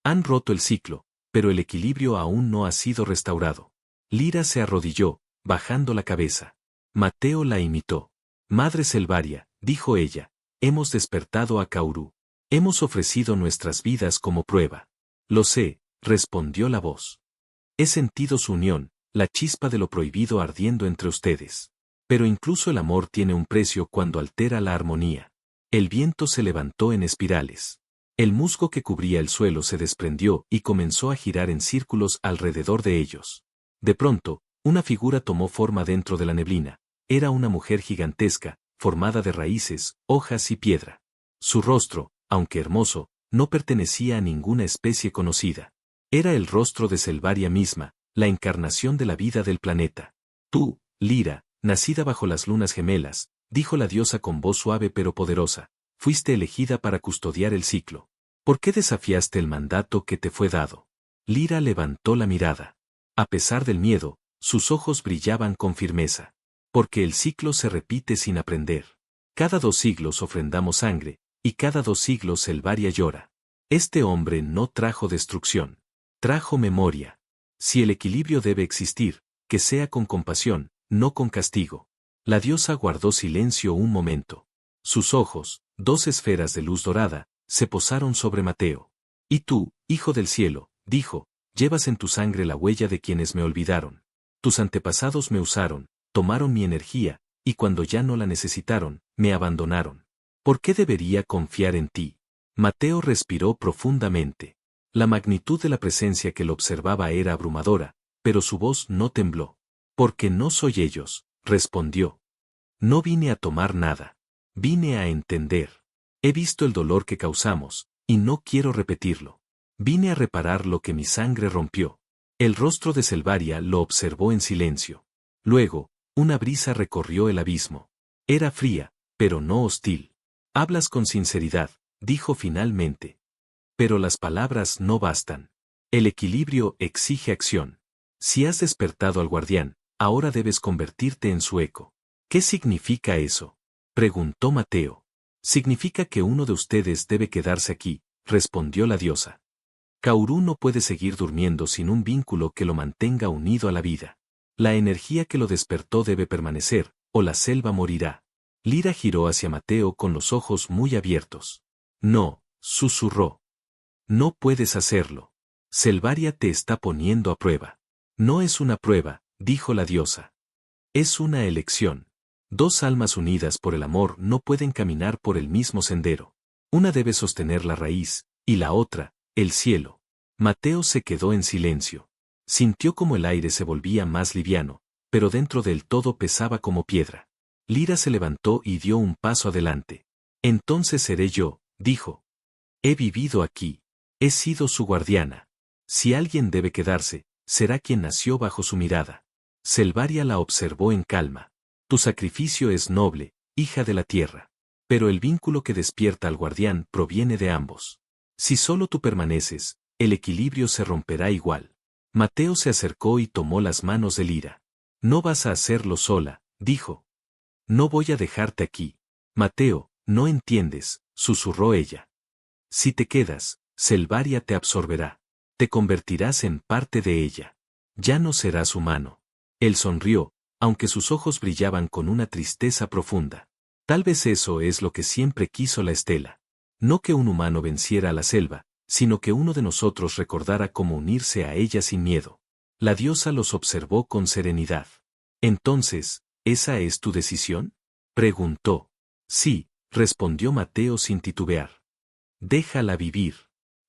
Han roto el ciclo, pero el equilibrio aún no ha sido restaurado. Lyra se arrodilló, bajando la cabeza. Mateo la imitó. Madre Selvaria, dijo ella, hemos despertado a Kaoru. Hemos ofrecido nuestras vidas como prueba. Lo sé, respondió la voz. He sentido su unión, la chispa de lo prohibido ardiendo entre ustedes. Pero incluso el amor tiene un precio cuando altera la armonía. El viento se levantó en espirales. El musgo que cubría el suelo se desprendió y comenzó a girar en círculos alrededor de ellos. De pronto, una figura tomó forma dentro de la neblina. Era una mujer gigantesca, formada de raíces, hojas y piedra. Su rostro, aunque hermoso, no pertenecía a ninguna especie conocida. Era el rostro de Selvaria misma, la encarnación de la vida del planeta. Tú, Lyra, nacida bajo las lunas gemelas, dijo la diosa con voz suave pero poderosa, fuiste elegida para custodiar el ciclo. ¿Por qué desafiaste el mandato que te fue dado? Lyra levantó la mirada. A pesar del miedo, sus ojos brillaban con firmeza. Porque el ciclo se repite sin aprender. Cada 2 siglos ofrendamos sangre, y cada 2 siglos Selvaria llora. Este hombre no trajo destrucción. Trajo memoria. Si el equilibrio debe existir, que sea con compasión, no con castigo. La diosa guardó silencio un momento. Sus ojos, 2 esferas de luz dorada, se posaron sobre Mateo. Y tú, hijo del cielo, dijo, Llevas en tu sangre la huella de quienes me olvidaron. Tus antepasados me usaron, tomaron mi energía, y cuando ya no la necesitaron, me abandonaron. ¿Por qué debería confiar en ti? Mateo respiró profundamente. La magnitud de la presencia que lo observaba era abrumadora, pero su voz no tembló. Porque no soy ellos, respondió. No vine a tomar nada. Vine a entender. He visto el dolor que causamos, y no quiero repetirlo. Vine a reparar lo que mi sangre rompió. El rostro de Selvaria lo observó en silencio. Luego, una brisa recorrió el abismo. Era fría, pero no hostil. Hablas con sinceridad, dijo finalmente. Pero las palabras no bastan. El equilibrio exige acción. Si has despertado al guardián, ahora debes convertirte en su eco. ¿Qué significa eso? Preguntó Mateo. Significa que uno de ustedes debe quedarse aquí, respondió la diosa. Kaoru no puede seguir durmiendo sin un vínculo que lo mantenga unido a la vida. La energía que lo despertó debe permanecer, o la selva morirá. Lyra giró hacia Mateo con los ojos muy abiertos. No, susurró. No puedes hacerlo. Selvaria te está poniendo a prueba. No es una prueba, dijo la diosa. Es una elección. Dos almas unidas por el amor no pueden caminar por el mismo sendero. Una debe sostener la raíz, y la otra, el cielo. Mateo se quedó en silencio. Sintió como el aire se volvía más liviano, pero dentro del todo pesaba como piedra. Lyra se levantó y dio un paso adelante. Entonces seré yo, dijo. He vivido aquí. He sido su guardiana. Si alguien debe quedarse, será quien nació bajo su mirada. Selvaria la observó en calma. Tu sacrificio es noble, hija de la tierra. Pero el vínculo que despierta al guardián proviene de ambos. Si solo tú permaneces, el equilibrio se romperá igual. Mateo se acercó y tomó las manos de Lyra. No vas a hacerlo sola, dijo. No voy a dejarte aquí. Mateo, no entiendes, susurró ella. Si te quedas, Selvaria te absorberá. Te convertirás en parte de ella. Ya no serás humano. Él sonrió, aunque sus ojos brillaban con una tristeza profunda. Tal vez eso es lo que siempre quiso la Estela. No que un humano venciera a la selva, sino que uno de nosotros recordara cómo unirse a ella sin miedo. La diosa los observó con serenidad. Entonces, ¿esa es tu decisión? Preguntó. Sí, respondió Mateo sin titubear. Déjala vivir.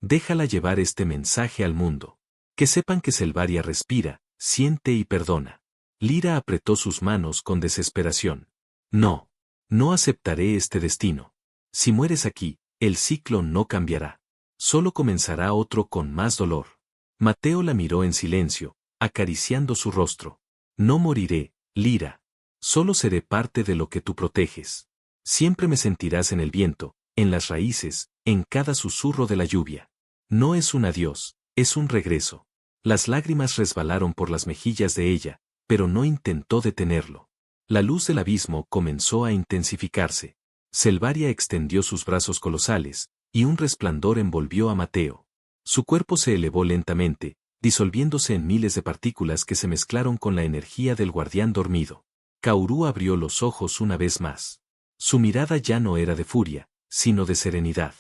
Déjala llevar este mensaje al mundo. Que sepan que Selvaria respira, siente y perdona. Lyra apretó sus manos con desesperación. No. No aceptaré este destino. Si mueres aquí, el ciclo no cambiará. Solo comenzará otro con más dolor. Mateo la miró en silencio, acariciando su rostro. No moriré, Lyra. Solo seré parte de lo que tú proteges. Siempre me sentirás en el viento, en las raíces, en cada susurro de la lluvia. No es un adiós, es un regreso. Las lágrimas resbalaron por las mejillas de ella, pero no intentó detenerlo. La luz del abismo comenzó a intensificarse. Selvaria extendió sus brazos colosales, y un resplandor envolvió a Mateo. Su cuerpo se elevó lentamente, disolviéndose en miles de partículas que se mezclaron con la energía del guardián dormido. Kaoru abrió los ojos una vez más. Su mirada ya no era de furia, sino de serenidad.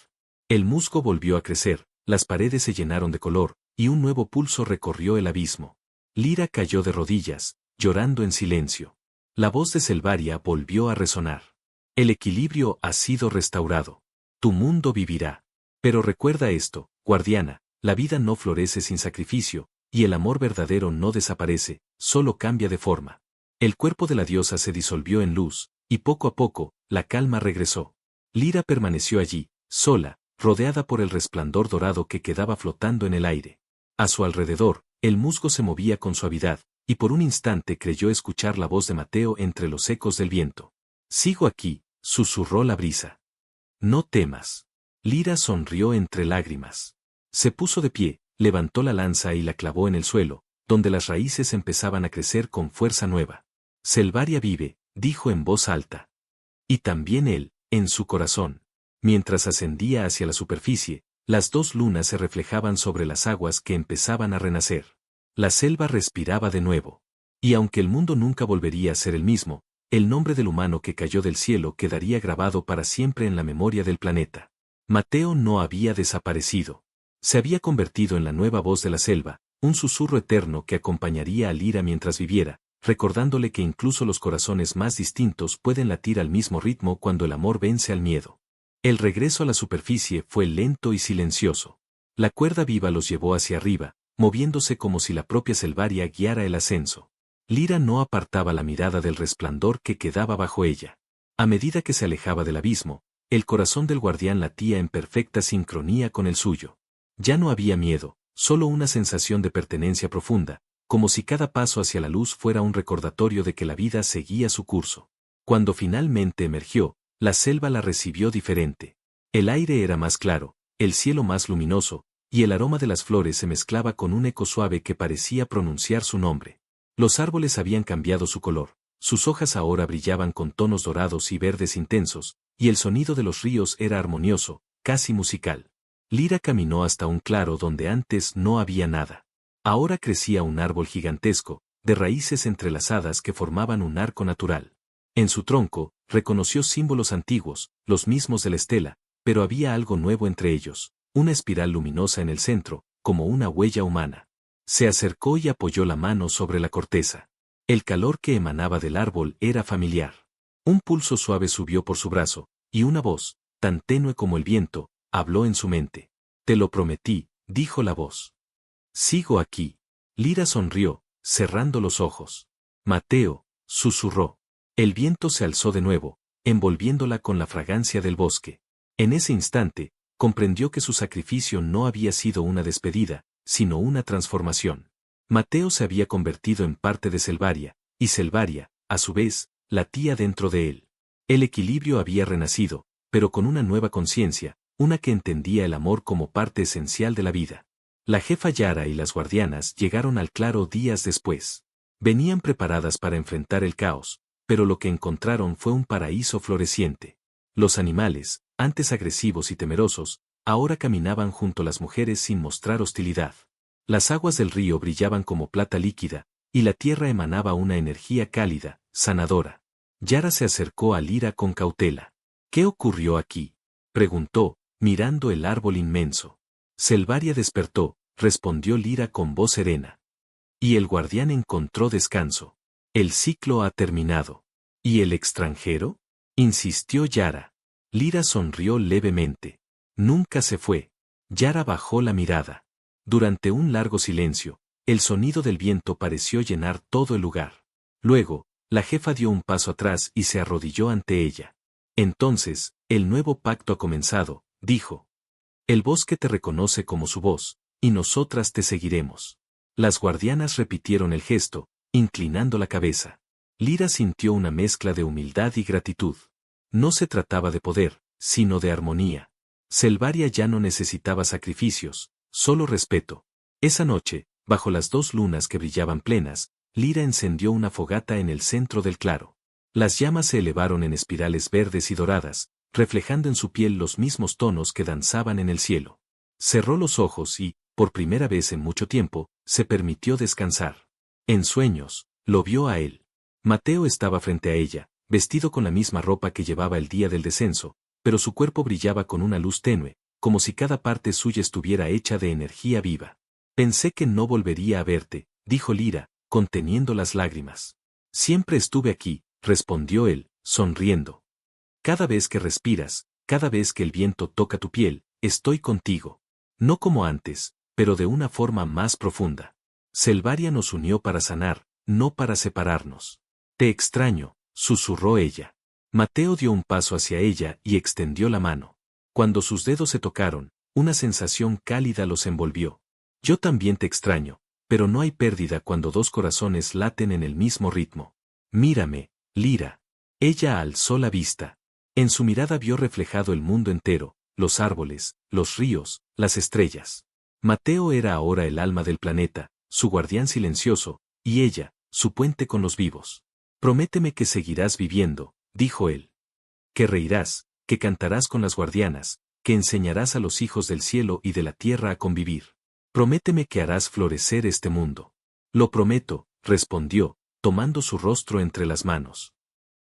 El musgo volvió a crecer, las paredes se llenaron de color, y un nuevo pulso recorrió el abismo. Lyra cayó de rodillas, llorando en silencio. La voz de Selvaria volvió a resonar. El equilibrio ha sido restaurado. Tu mundo vivirá. Pero recuerda esto, guardiana, la vida no florece sin sacrificio, y el amor verdadero no desaparece, solo cambia de forma. El cuerpo de la diosa se disolvió en luz, y poco a poco, la calma regresó. Lyra permaneció allí, sola, rodeada por el resplandor dorado que quedaba flotando en el aire. A su alrededor, el musgo se movía con suavidad, y por un instante creyó escuchar la voz de Mateo entre los ecos del viento. Sigo aquí, susurró la brisa. No temas. Lyra sonrió entre lágrimas. Se puso de pie, levantó la lanza y la clavó en el suelo, donde las raíces empezaban a crecer con fuerza nueva. Selvaria vive, dijo en voz alta. Y también él, en su corazón. Mientras ascendía hacia la superficie, las dos lunas se reflejaban sobre las aguas que empezaban a renacer. La selva respiraba de nuevo. Y aunque el mundo nunca volvería a ser el mismo, el nombre del humano que cayó del cielo quedaría grabado para siempre en la memoria del planeta. Mateo no había desaparecido. Se había convertido en la nueva voz de la selva, un susurro eterno que acompañaría a Lira mientras viviera, recordándole que incluso los corazones más distintos pueden latir al mismo ritmo cuando el amor vence al miedo. El regreso a la superficie fue lento y silencioso. La cuerda viva los llevó hacia arriba, moviéndose como si la propia Selvaria guiara el ascenso. Lira no apartaba la mirada del resplandor que quedaba bajo ella. A medida que se alejaba del abismo, el corazón del guardián latía en perfecta sincronía con el suyo. Ya no había miedo, solo una sensación de pertenencia profunda, como si cada paso hacia la luz fuera un recordatorio de que la vida seguía su curso. Cuando finalmente emergió, la selva la recibió diferente. El aire era más claro, el cielo más luminoso, y el aroma de las flores se mezclaba con un eco suave que parecía pronunciar su nombre. Los árboles habían cambiado su color, sus hojas ahora brillaban con tonos dorados y verdes intensos, y el sonido de los ríos era armonioso, casi musical. Lira caminó hasta un claro donde antes no había nada. Ahora crecía un árbol gigantesco, de raíces entrelazadas que formaban un arco natural. En su tronco, reconoció símbolos antiguos, los mismos de la estela, pero había algo nuevo entre ellos, una espiral luminosa en el centro, como una huella humana. Se acercó y apoyó la mano sobre la corteza. El calor que emanaba del árbol era familiar. Un pulso suave subió por su brazo, y una voz, tan tenue como el viento, habló en su mente. «Te lo prometí», dijo la voz. «Sigo aquí». Lira sonrió, cerrando los ojos. «Mateo», susurró. El viento se alzó de nuevo, envolviéndola con la fragancia del bosque. En ese instante, comprendió que su sacrificio no había sido una despedida, sino una transformación. Mateo se había convertido en parte de Selvaria, y Selvaria, a su vez, latía dentro de él. El equilibrio había renacido, pero con una nueva conciencia, una que entendía el amor como parte esencial de la vida. La jefa Yara y las guardianas llegaron al claro días después. Venían preparadas para enfrentar el caos, pero lo que encontraron fue un paraíso floreciente. Los animales, antes agresivos y temerosos, ahora caminaban junto a las mujeres sin mostrar hostilidad. Las aguas del río brillaban como plata líquida, y la tierra emanaba una energía cálida, sanadora. Yara se acercó a Lira con cautela. «¿Qué ocurrió aquí?», preguntó, mirando el árbol inmenso. Selvaria despertó, respondió Lira con voz serena. Y el guardián encontró descanso. «El ciclo ha terminado». «¿Y el extranjero?», insistió Yara. Lira sonrió levemente. «Nunca se fue». Yara bajó la mirada. Durante un largo silencio, el sonido del viento pareció llenar todo el lugar. Luego, la jefa dio un paso atrás y se arrodilló ante ella. «Entonces, el nuevo pacto ha comenzado», dijo. «El bosque te reconoce como su voz, y nosotras te seguiremos». Las guardianas repitieron el gesto, inclinando la cabeza. Lira sintió una mezcla de humildad y gratitud. No se trataba de poder, sino de armonía. Selvaria ya no necesitaba sacrificios, solo respeto. Esa noche, bajo las 2 lunas que brillaban plenas, Lira encendió una fogata en el centro del claro. Las llamas se elevaron en espirales verdes y doradas, reflejando en su piel los mismos tonos que danzaban en el cielo. Cerró los ojos y, por primera vez en mucho tiempo, se permitió descansar. En sueños, lo vio a él. Mateo estaba frente a ella, vestido con la misma ropa que llevaba el día del descenso, pero su cuerpo brillaba con una luz tenue, como si cada parte suya estuviera hecha de energía viva. «Pensé que no volvería a verte», dijo Lira, conteniendo las lágrimas. «Siempre estuve aquí», respondió él, sonriendo. «Cada vez que respiras, cada vez que el viento toca tu piel, estoy contigo. No como antes, pero de una forma más profunda. Selvaria nos unió para sanar, no para separarnos». «Te extraño», susurró ella. Mateo dio un paso hacia ella y extendió la mano. Cuando sus dedos se tocaron, una sensación cálida los envolvió. «Yo también te extraño, pero no hay pérdida cuando 2 corazones laten en el mismo ritmo. Mírame, Lira». Ella alzó la vista. En su mirada vio reflejado el mundo entero, los árboles, los ríos, las estrellas. Mateo era ahora el alma del planeta, su guardián silencioso, y ella, su puente con los vivos. «Prométeme que seguirás viviendo», dijo él. «Que reirás, que cantarás con las guardianas, que enseñarás a los hijos del cielo y de la tierra a convivir. Prométeme que harás florecer este mundo». «Lo prometo», respondió, tomando su rostro entre las manos.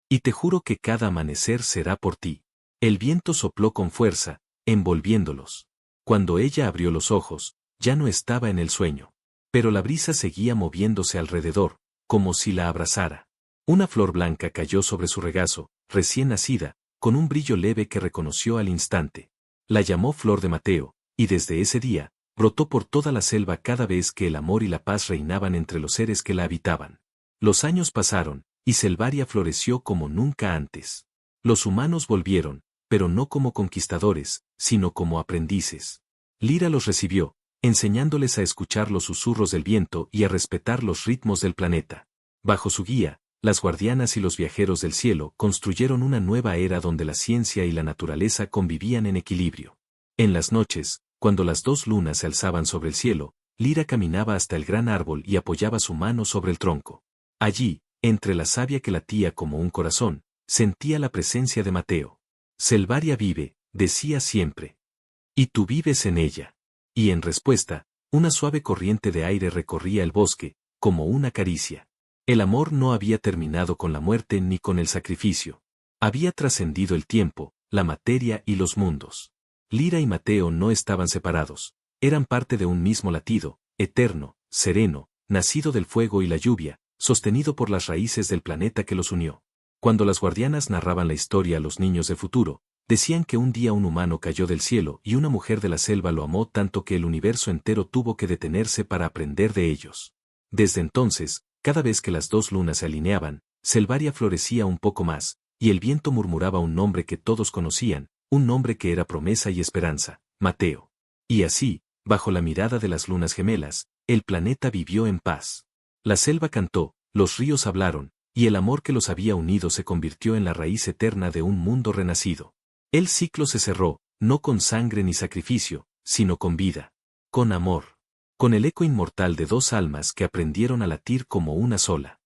«Y te juro que cada amanecer será por ti». El viento sopló con fuerza, envolviéndolos. Cuando ella abrió los ojos, ya no estaba en el sueño. pero la brisa seguía moviéndose alrededor, como si la abrazara. Una flor blanca cayó sobre su regazo, recién nacida, con un brillo leve que reconoció al instante. La llamó Flor de Mateo, y desde ese día, brotó por toda la selva cada vez que el amor y la paz reinaban entre los seres que la habitaban. Los años pasaron, y Selvaria floreció como nunca antes. Los humanos volvieron, pero no como conquistadores, sino como aprendices. Lira los recibió, enseñándoles a escuchar los susurros del viento y a respetar los ritmos del planeta. Bajo su guía, las guardianas y los viajeros del cielo construyeron una nueva era donde la ciencia y la naturaleza convivían en equilibrio. En las noches, cuando las dos lunas se alzaban sobre el cielo, Lira caminaba hasta el gran árbol y apoyaba su mano sobre el tronco. Allí, entre la savia que latía como un corazón, sentía la presencia de Mateo. Selvaria vive, decía siempre. Y tú vives en ella. Y en respuesta, una suave corriente de aire recorría el bosque, como una caricia. El amor no había terminado con la muerte ni con el sacrificio. Había trascendido el tiempo, la materia y los mundos. Lira y Mateo no estaban separados, eran parte de un mismo latido, eterno, sereno, nacido del fuego y la lluvia, sostenido por las raíces del planeta que los unió. Cuando las guardianas narraban la historia a los niños del futuro, decían que un día un humano cayó del cielo y una mujer de la selva lo amó tanto que el universo entero tuvo que detenerse para aprender de ellos. Desde entonces, cada vez que las dos lunas se alineaban, Selvaria florecía un poco más, y el viento murmuraba un nombre que todos conocían, un nombre que era promesa y esperanza, Mateo. Y así, bajo la mirada de las lunas gemelas, el planeta vivió en paz. La selva cantó, los ríos hablaron, y el amor que los había unido se convirtió en la raíz eterna de un mundo renacido. El ciclo se cerró, no con sangre ni sacrificio, sino con vida. Con amor. Con el eco inmortal de dos almas que aprendieron a latir como una sola.